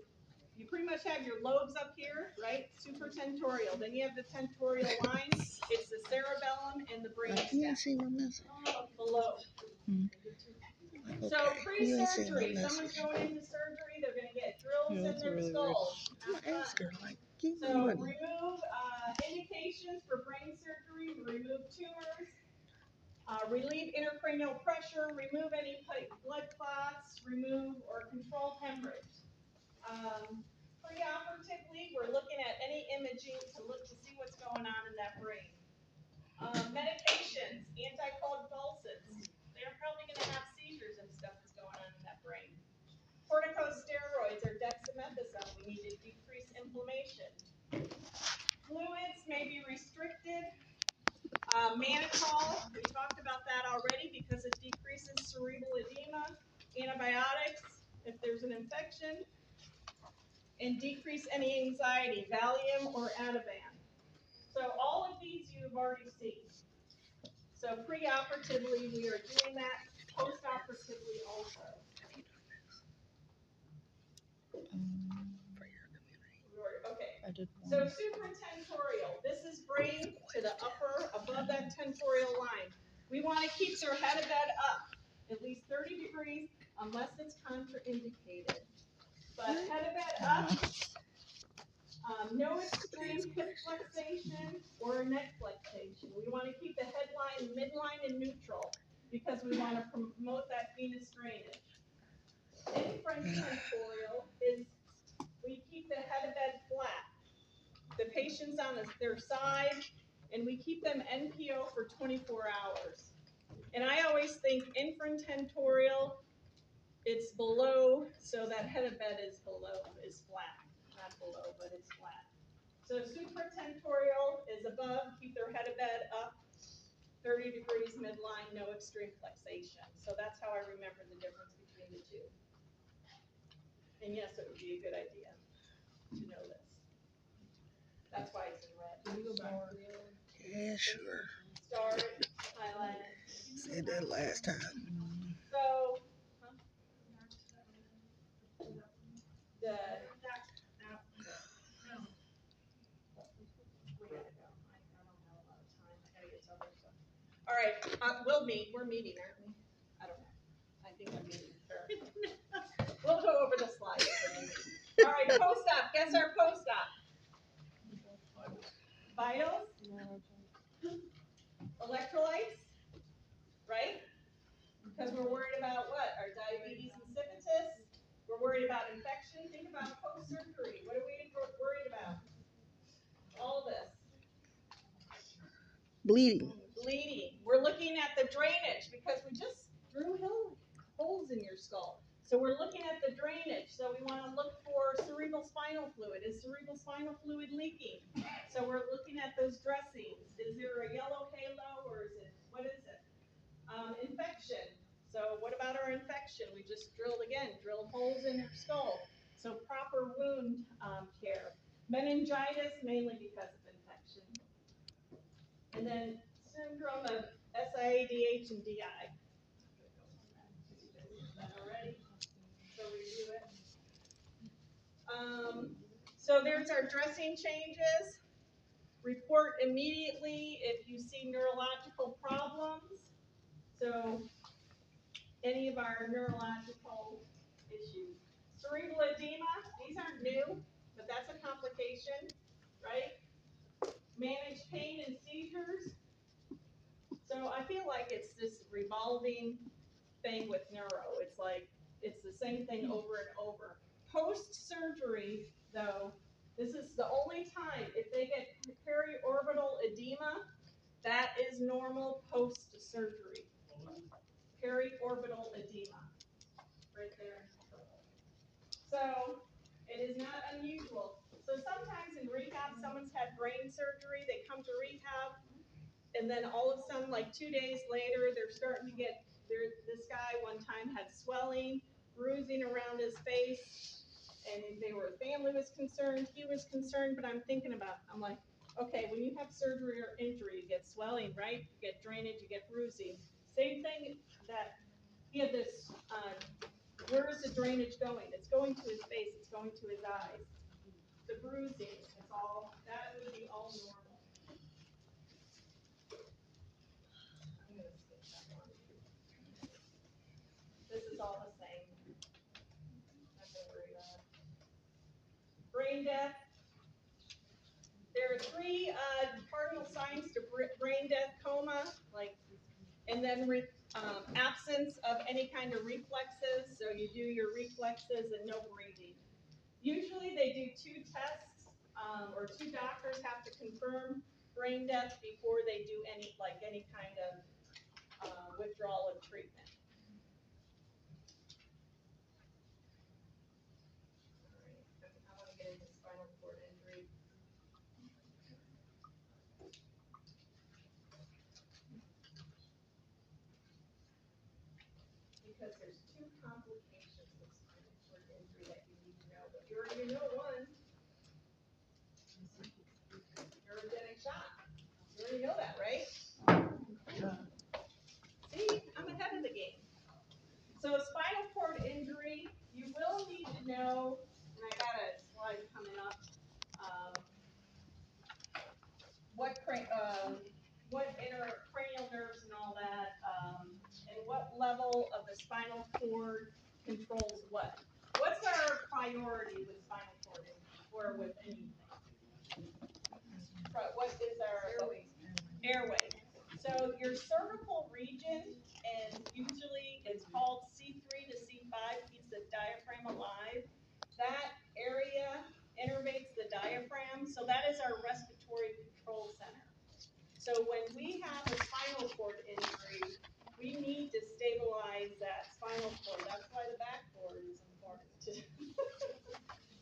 you pretty much have your lobes up here, right? Supratentorial. Then you have the tentorial line. It's the cerebellum and the You brainstem ain't see my message. below. So Okay. You ain't seen my pre-surgery, someone's message. going into surgery, they're gonna get drills Yeah, in that's their really skull. I'm gonna ask her, like, give me So money. remove indications for brain surgery, remove tumors, relieve intracranial pressure, remove any blood clots, remove or control hemorrhage. Preoperatively, we're looking at any imaging to look to see what's going on in that brain. Medications, anticonvulsants, they're probably gonna have seizures and stuff that's going on in that brain. Corticosteroids or dexamethasone, we need to decrease inflammation. Fluids may be restricted. Mannitol, we talked about that already because it decreases cerebral edema. Antibiotics, if there's an infection. And decrease any anxiety, Valium or Ativan. So all of these you've already seen. So preoperatively, we are doing that. Postoperatively also. Okay. I did So supratentorial, this is brain to the upper, above that tentorial line. We want to keep their head of bed up, at least 30 degrees, unless it's contraindicated. But head of bed up, no extreme hip flexation or neck flexation. We want to keep the headline, midline, and neutral because we want to promote that venous drainage. Infratentorial is we keep the head of bed flat. The patient's on their side, and we keep them NPO for 24 hours. And I always think infratentorial, it's below, so that head of bed is flat. Not below, but it's flat. So supratentorial is above, keep their head of bed up, 30 degrees midline, no extreme flexation. So that's how I remember the difference between the two. And yes, it would be a good idea to know this. That's why it's in red. Can you go back to the other one? Yeah, sure. Start, highlight it. Said that last time. So, the, all right, we'll meet, we're meeting, aren't we? I don't know, I think I'm meeting, sure. We'll go over the slides. All right, post-op, guess our post-op. Vitals? electrolytes, right? Because we're worried about what? Our diabetes insipidus. We're worried about infection. Think about post-surgery. What are we worried about? All of this. Bleeding. Bleeding. We're looking at the drainage because we just drew holes in your skull. So we're looking at the drainage. So we want to look for cerebral spinal fluid. Is cerebral spinal fluid leaking? So we're looking at those dressings. Is there a yellow halo or is it, what is it? Infection. So what about our infection? We just drilled holes in your skull. So proper wound care. Meningitis, mainly because of infection. And then syndrome of SIADH and DI. Already, so review it. So there's our dressing changes. Report immediately if you see neurological problems. So any of our neurological issues. Cerebral edema, these aren't new, but that's a complication, right? Manage pain and seizures. So I feel like it's this revolving thing with neuro. It's like, it's the same thing over and over. Post-surgery, though, this is the only time, if they get periorbital edema, that is normal post-surgery. Periorbital edema, right there. So, it is not unusual. So sometimes in rehab, someone's had brain surgery, they come to rehab, and then all of a sudden, like 2 days later, they're starting to get, this guy one time had swelling, bruising around his face, and family was concerned, he was concerned, but I'm like, okay, when you have surgery or injury, you get swelling, right? You get drainage, you get bruising. Same thing that he had this, where is the drainage going? It's going to his face, it's going to his eyes. The bruising, that would be all normal. I'm gonna skip that one. This is all the same. Nothing to worry about. Brain death. There are 3 cardinal signs to brain death: coma, and then absence of any kind of reflexes. So you do your reflexes and no breathing. Usually they do 2 tests, or 2 doctors have to confirm brain death before they do any kind of withdrawal of treatment. All right, I want to get into spinal cord injury. Because there's 2 complications of spinal cord injury that you need to know, but you already know one. Neurogenic shock. You already know that, right? See, I'm ahead of the game. So spinal cord injury, you will need to know, and I got a slide coming up, what intracranial nerves and all that, and what level of the spinal cord controls what. What's our priority with spinal cord injury, or with anything? What is our airway? So your cervical region, and usually it's called C3 to C5, keeps the diaphragm alive. That area innervates the diaphragm, so that is our respiratory control center. So when we have a spinal cord injury, we need to stabilize that spinal cord. That's why the back cord is important.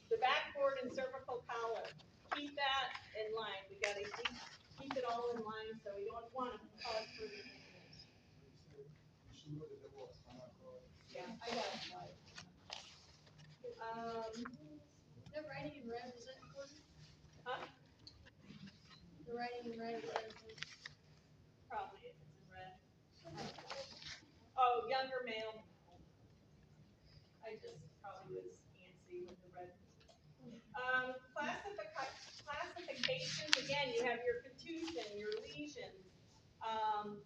The back cord and cervical column. Keep that in line. We gotta keep it all in line, so we don't want to cause further damage. Yeah, I got it. The writing in red, is that important? Huh? The writing in red, is that important? Probably if it's in red. Oh, younger male. I just probably was antsy with the red. Classifications, again, you have your contusion, your lesions,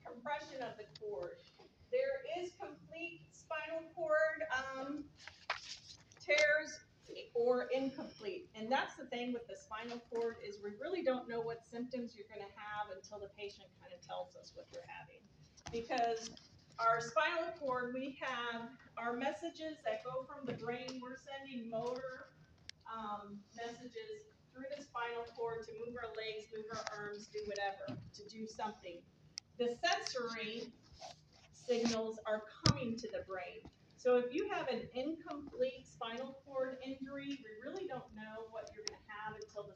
compression of the cord. There is complete spinal cord tears or incomplete. And that's the thing with the spinal cord is we really don't know what symptoms you're gonna have until the patient kind of tells us what they're having. Because our spinal cord, we have our messages that go from the brain, we're sending motor messages through the spinal cord to move our legs, move our arms, do whatever, to do something. The sensory signals are coming to the brain. So if you have an incomplete spinal cord injury, we really don't know what you're gonna have until the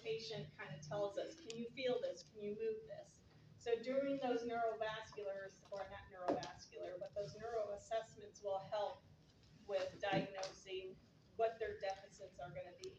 patient kind of tells us, can you feel this? Can you move this? So doing those neurovasculars, or not neurovascular, but those neuro assessments will help with diagnosing what their deficits are gonna be.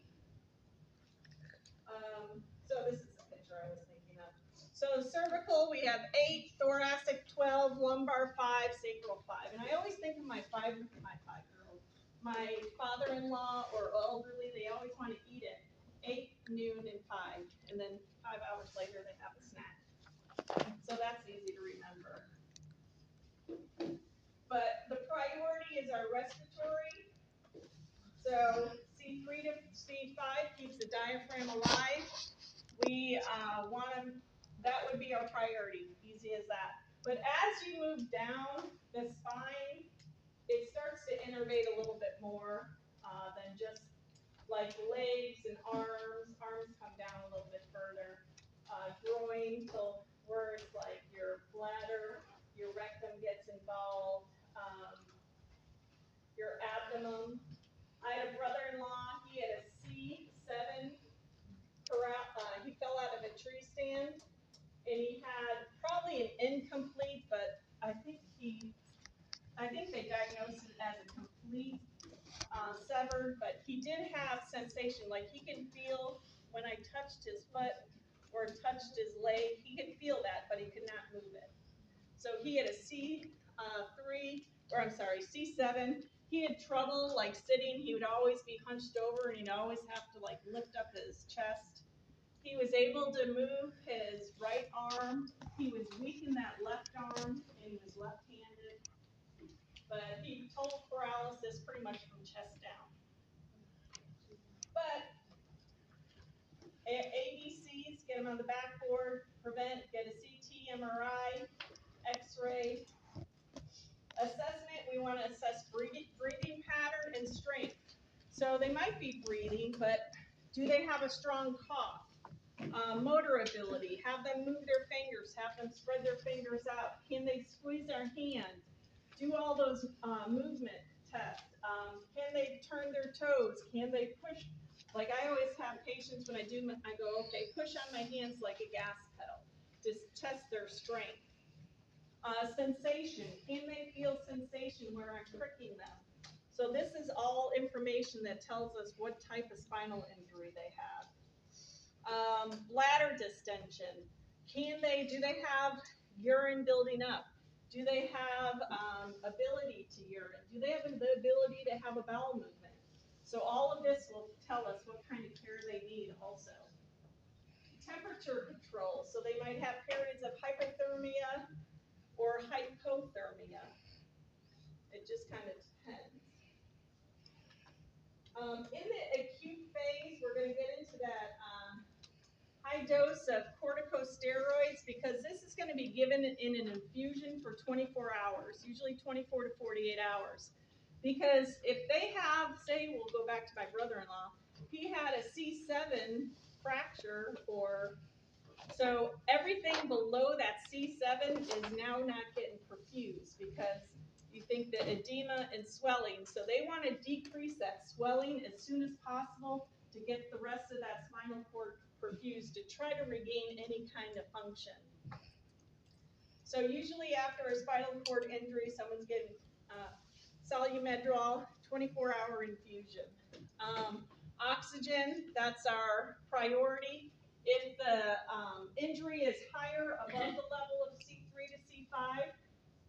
So this is the picture I was thinking of. So cervical, we have 8, thoracic 12, lumbar 5, sacral 5. And I always think of my five-year-old. My father-in-law or elderly, they always want to eat at 8, noon, and 5. And then 5 hours later, they have a snack. So that's easy to remember. But the priority is our respiratory. So C3 to C5 keeps the diaphragm alive. We want to, that would be our priority, easy as that. But as you move down the spine, it starts to innervate a little bit more than just like legs and arms. Arms come down a little bit further. Groin, so where it's like your bladder, your rectum gets involved, your abdomen. I had a brother-in-law, he had a C7, he fell out of a tree stand, and he had probably an incomplete, but I think they diagnosed it as a complete severed, but he did have sensation, like he can feel when I touched his foot or touched his leg, he could feel that, but he could not move it. So he had a C7. He had trouble like sitting. He would always be hunched over and he'd always have to like lift up his chest. He was able to move his right arm. He was weak in that left arm and he was left-handed. But he total paralysis pretty much from chest down. But ABCs, get them on the backboard, prevent, get a CT, MRI, X-ray. Assessment, we want to assess breathing pattern and strength. So they might be breathing, but do they have a strong cough? Motor ability, have them move their fingers, have them spread their fingers out. Can they squeeze their hand? Do all those movement tests. Can they turn their toes? Can they push? Like I always have patients when I go, okay, push on my hands like a gas pedal. Just test their strength. Sensation, can they feel sensation where I'm pricking them? So this is all information that tells us what type of spinal injury they have. Bladder distension, do they have urine building up? Do they have ability to urine? Do they have the ability to have a bowel movement? So all of this will tell us what kind of care they need also. Temperature control, so they might have periods of hypothermia or hypothermia. It just kind of depends. In the acute phase, we're going to get into that high dose of corticosteroids because this is going to be given in an infusion for 24 hours, usually 24 to 48 hours. Because if they have, say, we'll go back to my brother-in-law, he had a C7 fracture so everything below that C7 is now not getting perfused because you think that edema and swelling. So they want to decrease that swelling as soon as possible to get the rest of that spinal cord perfused to try to regain any kind of function. So usually after a spinal cord injury, someone's getting Solumedrol, 24-hour infusion. Oxygen, that's our priority. If the injury is higher above the level of C3 to C5,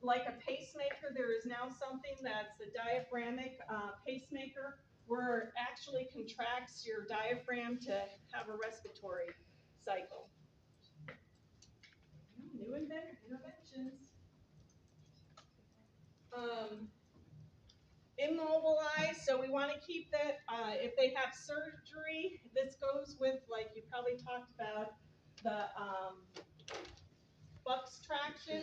like a pacemaker, there is now something that's the diaphragmic pacemaker, where it actually contracts your diaphragm to have a respiratory cycle. New interventions. immobilized, so we wanna keep that, if they have surgery, this goes with, like you probably talked about, the, Bucks traction,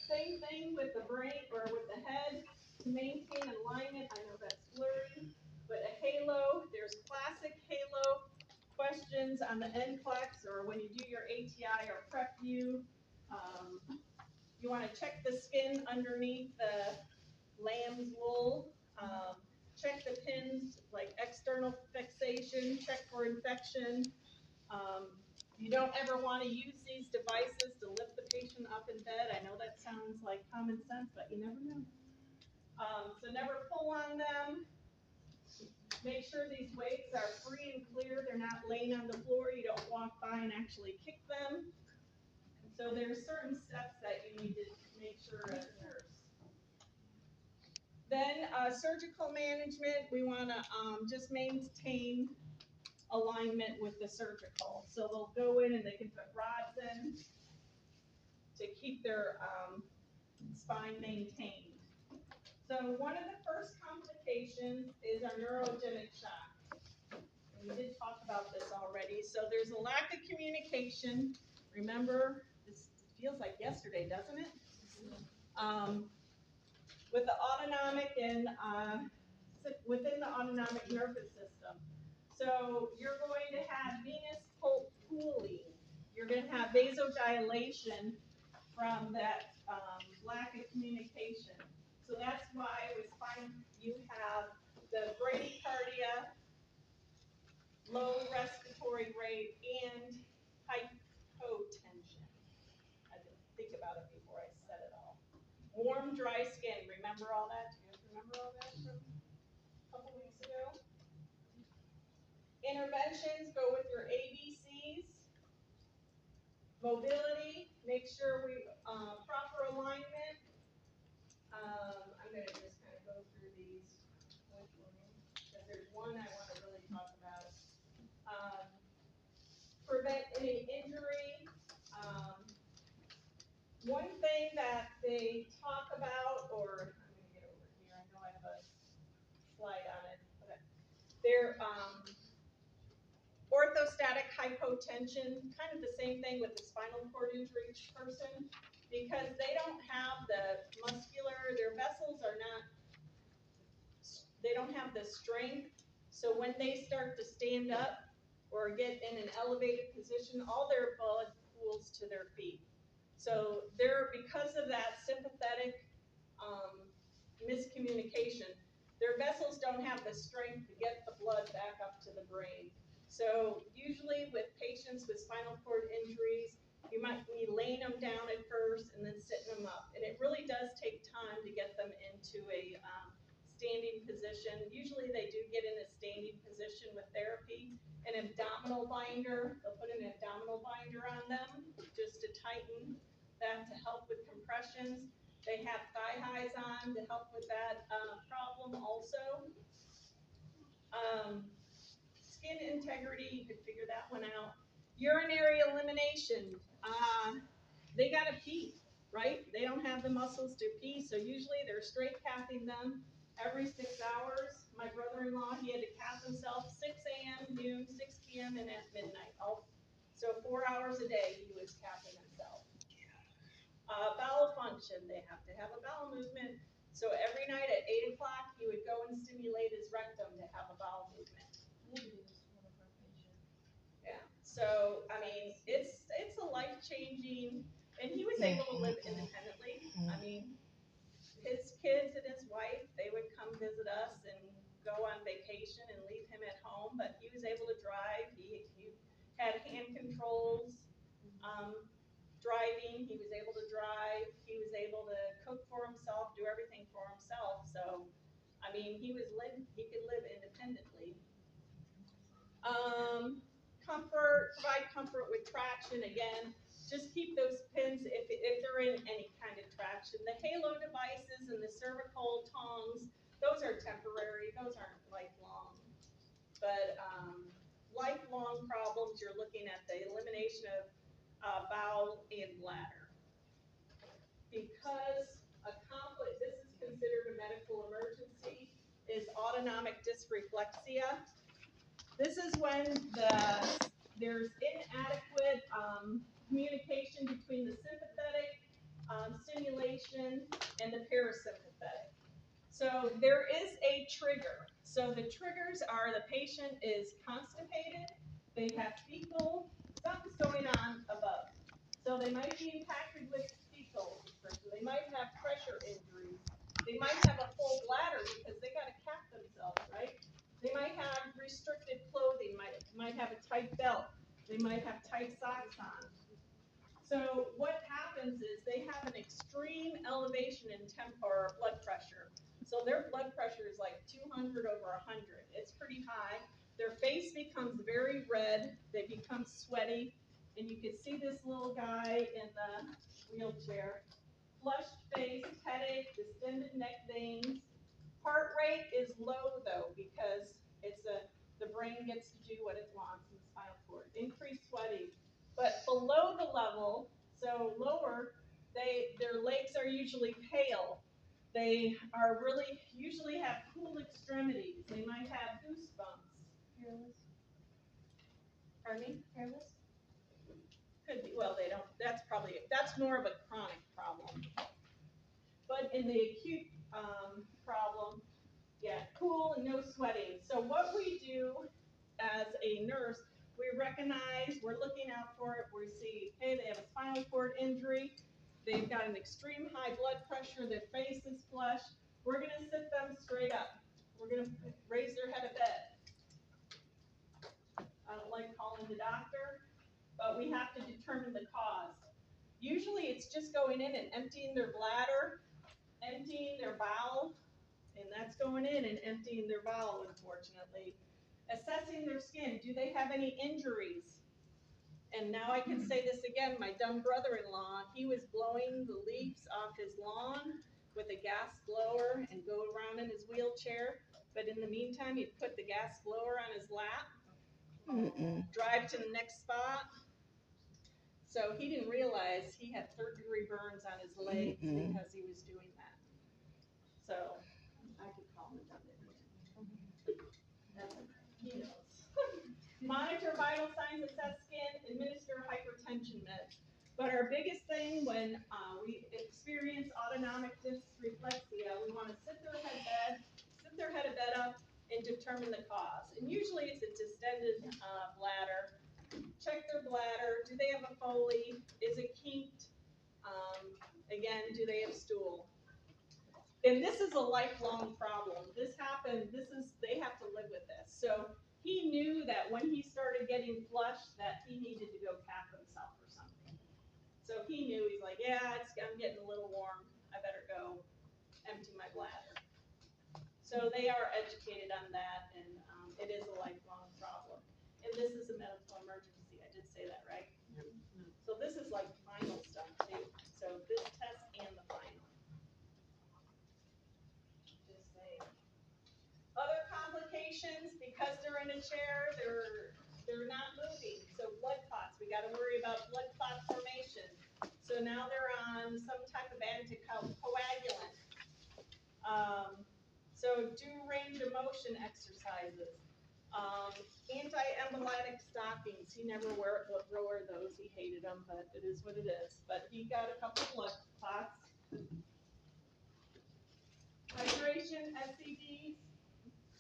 same thing with the brain, or with the head, to maintain alignment, I know that's blurry, but a halo, there's classic halo questions on the NCLEX, or when you do your ATI or prep view. You wanna check the skin underneath the lamb's wool, check the pins, like external fixation, check for infection. You don't ever wanna use these devices to lift the patient up in bed, I know that sounds like common sense, but you never know. So never pull on them. Make sure these weights are free and clear, they're not laying on the floor, you don't walk by and actually kick them. So there's certain steps that you need to make sure as a nurse. Then, surgical management, we wanna, just maintain alignment with the surgical. So they'll go in and they can put rods in to keep their, spine maintained. So one of the first complications is our neurogenic shock. And we did talk about this already. So there's a lack of communication. Remember, this feels like yesterday, doesn't it? With the autonomic and, within the autonomic nervous system. So you're going to have venous pooling. You're gonna have vasodilation from that, lack of communication. So that's why with spine, you have the bradycardia, low respiratory rate, and hypotension. I didn't think about it before I said it all. Warm, dry skin, remember all that? Do you guys remember all that from a couple weeks ago? Interventions, go with your ABCs. Mobility, make sure we, proper alignment. I'm gonna just kind of go through these quickly, because there's one I wanna really talk about. Prevent any injury. One thing that they talk about, or I'm gonna get over here, I know I have a slide on it, but they're, orthostatic hypotension, kind of the same thing with the spinal cord injury person, because they don't have the muscular, their vessels are not, they don't have the strength, so when they start to stand up or get in an elevated position, all their blood pools to their feet. So they're, because of that sympathetic, miscommunication, their vessels don't have the strength to get the blood back up to the brain. So usually with patients with spinal cord injuries, you might be laying them down at first and then sitting them up. And it really does take time to get them into a standing position. Usually they do get in a standing position with therapy. An abdominal binder, they'll put an abdominal binder on them just to tighten that to help with compressions. They have thigh highs on to help with that problem also. Skin integrity, you could figure that one out. Urinary elimination, they gotta pee, right? They don't have the muscles to pee, so usually they're straight cathing them every 6 hours. My brother-in-law, he had to cath himself 6 a.m., noon, 6 p.m., and at midnight. So 4 hours a day he was cathing himself. Bowel function, they have to have a bowel movement. So every night at 8 o'clock, he would go and stimulate his rectum to have a bowel movement. Yeah, so, I mean, it's a life-changing, and he was able to live independently. I mean, his kids and his wife, they would come visit us and go on vacation and leave him at home, but he was able to drive, he had hand controls, driving, he was able to drive, he was able to cook for himself, do everything for himself, so, I mean, he could live independently. Comfort, provide comfort with traction, again, just keep those pins if they're in any kind of traction. The halo devices and the cervical tongs, those are temporary, those aren't lifelong. But, lifelong problems, you're looking at the elimination of bowel and bladder. Because this is considered a medical emergency, is autonomic dysreflexia. This is when there's inadequate communication between the sympathetic stimulation and the parasympathetic. So there is a trigger. So the triggers are the patient is constipated, they have fecal, something's going on above. So they might be impacted with fecal restriction, they might have pressure injuries, they might have a full bladder because they gotta cap themselves, right? They might have restricted clothing, might have a tight belt, they might have tight socks on. So what happens is they have an extreme elevation in or blood pressure. So their blood pressure is like 200 over 100. It's pretty high. Their face becomes very red. They become sweaty. And you can see this little guy in the wheelchair. Flushed face, headache, distended neck veins. Heart rate is low though because the brain gets to do what it wants in the spinal cord. Increased sweating. But below the level, so lower, their legs are usually pale. They are usually have cool extremities. They might have goosebumps. Hairless. Pardon me? Hairless. Could be. Well, they don't. That's more of a chronic problem. But in the acute problem, yeah, cool and no sweating. So what we do as a nurse, we recognize, we're looking out for it, we see, hey, they have a spinal cord injury, they've got an extreme high blood pressure, their face is flushed, we're gonna sit them straight up. We're gonna raise their head a bit. I don't like calling the doctor, but we have to determine the cause. Usually it's just going in and emptying their bladder, emptying their bowel, and that's going in and emptying their bowel, unfortunately. Assessing their skin, do they have any injuries? And now I can say this again, my dumb brother-in-law, he was blowing the leaves off his lawn with a gas blower and go around in his wheelchair, but in the meantime, he'd put the gas blower on his lap, drive to the next spot. So he didn't realize he had third-degree burns on his legs because he was doing that. So I could call him a dumb idiot. He knows. Monitor vital signs, assess skin, administer hypertension meds. But our biggest thing when we experience autonomic dysreflexia, we want to sit their head a bed up and determine the cause. And usually it's a distended bladder. Check their bladder. Do they have a Foley? Is it kinked? Again, do they have stool? And this is a lifelong problem. This happened, they have to live with this. So he knew that when he started getting flushed that he needed to go cap himself or something. So he knew, he's like, yeah, I'm getting a little warm. I better go empty my bladder. So they are educated on that, and it is a lifelong problem. And this is a medical emergency. I did say that, right? Yep. So this is like final stuff too. So this test and the final. Just saying. Other complications, because they're in a chair, they're not moving. So blood clots, we got to worry about blood clot formation. So now they're on some type of anticoagulant. So do range of motion exercises. Anti-embolytic stockings. He never wore those. He hated them, but it is what it is. But he got a couple blood clots. Hydration, SCDs,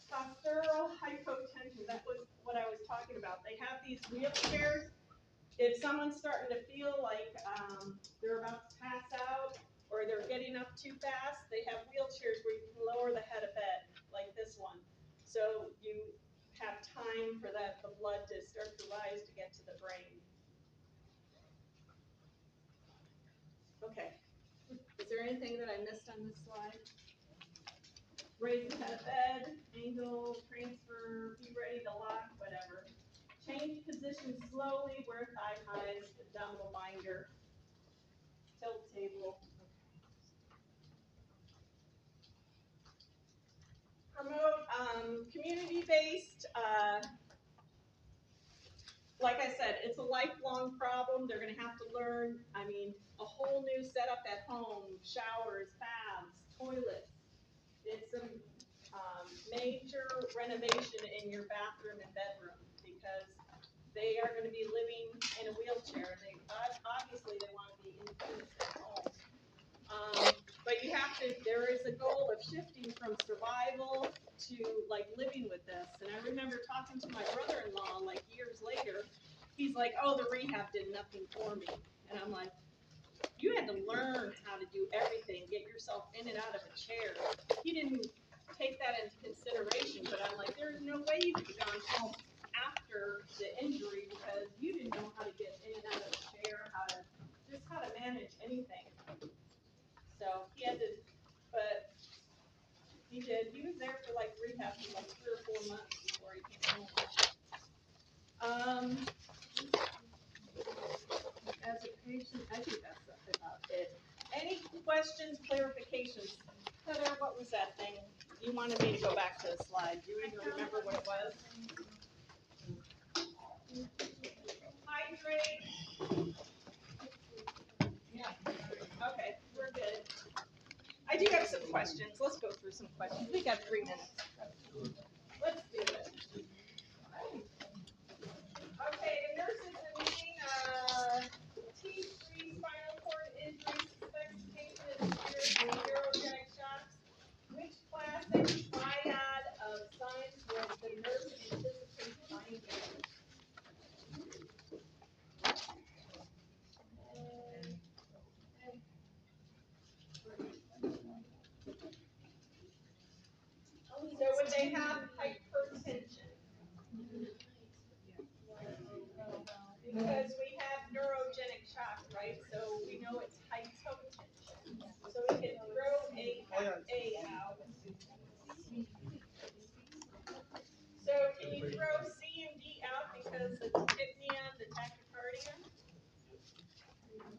postural hypotension. That was what I was talking about. They have these wheelchairs. If someone's starting to feel like they're about to pass out or they're getting up too fast, they have wheelchairs where you can lower the head a bit, like this one. So you have time for the blood to start to rise to get to the brain. Okay. Is there anything that I missed on this slide? Raise the head of bed, angle, transfer, be ready to lock, whatever. Change position slowly, wear thigh highs, abdominal binder, tilt table. Promote community-based, like I said, it's a lifelong problem. They're gonna have to learn, a whole new setup at home, showers, baths, toilets. major renovation in your bathroom and bedroom, because they are gonna be living in a wheelchair, they, obviously, they wanna be independent at home. But you have to, there is a goal of shifting from survival to like living with this, and I remember talking to my brother-in-law like years later, he's like, oh, the rehab did nothing for me, and I'm like, you had to learn how to do everything, get yourself in and out of a chair. He didn't take that into consideration, but I'm like, there's no way you could have gone home after the injury because you didn't know how to get in and out of a chair, how to manage anything. So he had to, but he did. He was there for like rehab for like 3 or 4 months before he came home. As a patient, I think that's about it. Any questions, clarifications? Heather, what was that thing? You wanted me to go back to the slide. Do you even remember what it was? Hydrate. Yeah. Okay, we're good. I do have some questions. Let's go through some questions. We got 3 minutes. Let's do it. Okay, the nurses are meeting, T3 spinal cord injury specification is here, neurogenic shocks. Which class and triad of signs would the nurse anticipate finding? So would they have hypertension? Because we have neurogenic shock, right? So we know it's hypotension. So we can throw A out. So can you throw C and D out because the tachypnea, the tachycardia?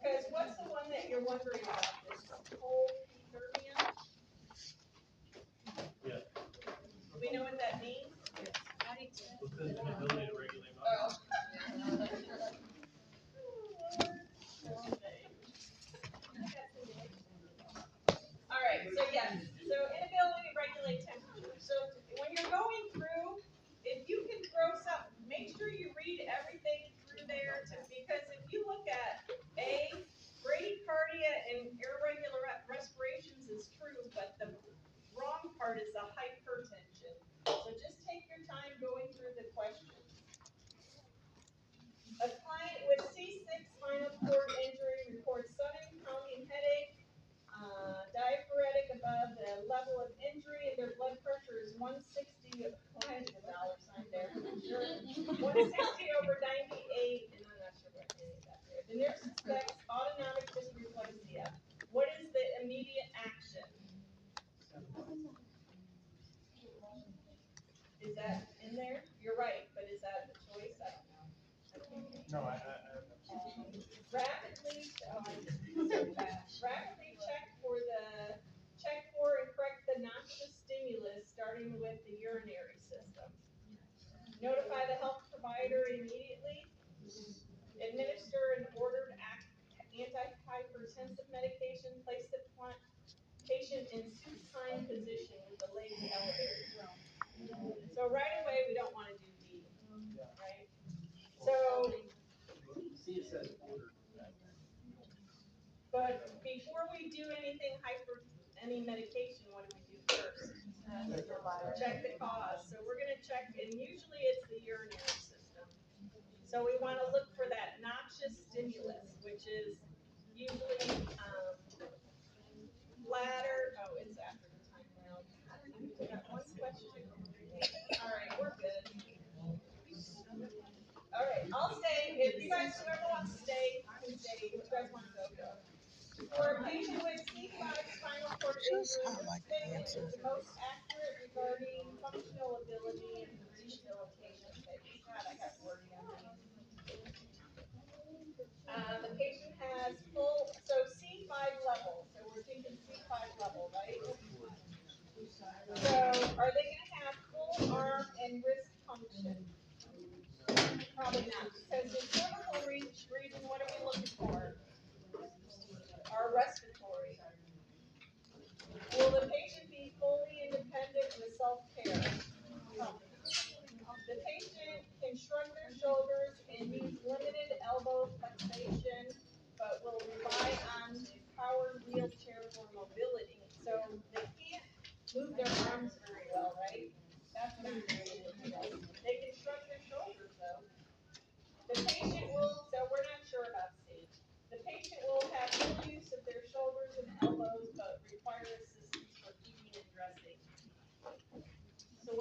Because what's the one that you're wondering about? This hypothermia? Yeah. Do we know what that means? Because inability to regulate Oh. All right, so yes, so inability to regulate temperature. So when you're going through, if you can throw some, make sure you read everything through there, because if you look at A, bradycardia and irregular respirations is true, but the wrong part is the hypertension. So just take your time going through the questions. A client with C6 spinal cord injury reports sudden pounding headache, diaphoretic above the level of injury, and their blood pressure is 160. Why is the dollar sign there? 160 over 98, and I'm not sure what any of that there. The nurse suspects autonomic dysreflexia. What is the immediate action? Is that in there? You're right, but is that a choice? I don't know. No, Rapidly check for and correct the noxious stimulus, starting with the urinary system. Notify the health provider immediately. Administer an ordered antihypertensive medication. Place the patient in supine position with the legs elevated. So right away, we don't want to do D, right? So, but before we do anything any medication, what do we do first? Check the cause. So we're gonna check, and usually it's the urinary system. So we wanna look for that noxious stimulus, which is usually, bladder, oh, it's after the time now. We got one question. All right, we're good. All right, I'll stay. If you guys, whoever wants to stay, can stay. If you guys want to go. For a patient with C5 spinal cord Just injury, how I like the statement answer. is the most accurate regarding functional ability and rehabilitation. Okay, God, I got wordy on these. The patient has full, so C5 level. So we're thinking C5 level, right? So are they going to have full arm and wrist function? Probably not, because in cervical region, what are we looking for? Our respiratory. Will the patient be fully independent with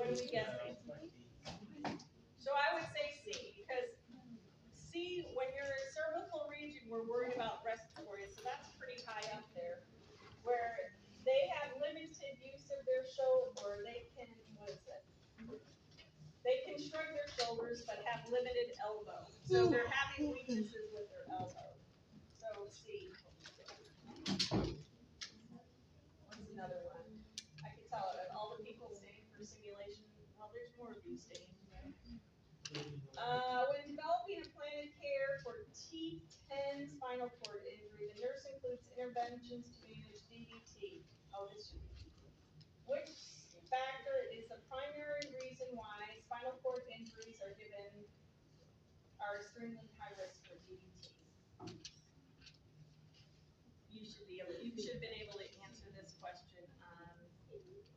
What are we guessing? So I would say C, because C, when you're in cervical region, we're worried about respiratory, so that's pretty high up there. Where they have limited use of their shoulder, they can, what is it? They can shrug their shoulders but have limited elbow. So they're having weaknesses with their elbow. So C. What's another one? I can tell it, all the people staying for simulation, well, there's more of you staying. When developing a plan of care for T10 spinal cord injury, the nurse includes interventions to manage DVT. Oh, this should be. Which factor is the primary reason why spinal cord injuries are extremely high risk for DVT? You should have been able to answer this question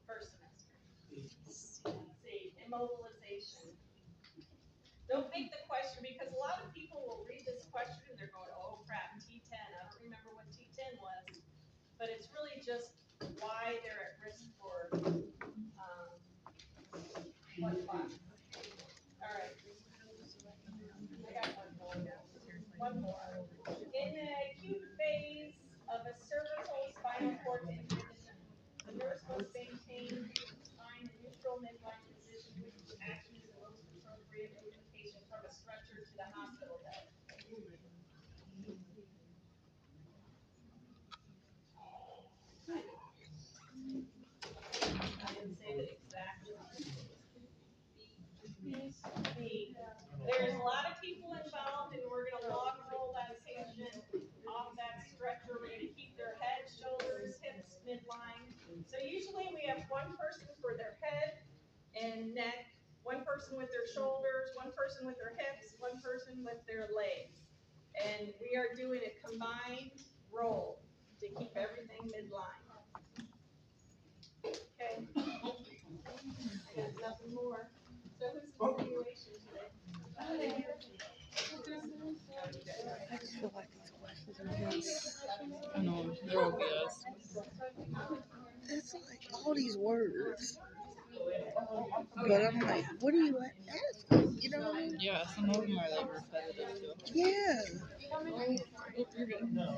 first semester. C, immobilization. Don't make the question, because a lot of people will read this question and they're going, oh crap, T10, I don't remember what T10 was. But it's really just why they're at risk for, what class? All right. I got one more. One more. In the acute phase of a cervical spinal cord injury, the nurse must maintain spine in neutral midline position, which action is the most appropriate to move the patient from a stretcher to the hospital bed. I didn't say the exact. B. There's a lot of people involved, and we're gonna log roll that patient off that stretcher. We're gonna keep their head, shoulders, hips, midline. So usually we have one person for their head and neck, one person with their shoulders, one person with their hips, one person with their legs. And we are doing a combined roll to keep everything midline. Okay. I got nothing more. So who's the simulation today? I just feel like these questions are just, I know, they're all BS. it's like all these words. But I'm like, what do you ask? You know what I mean? Yeah, some of them are like repetitive too. Yeah. Oh, you're good.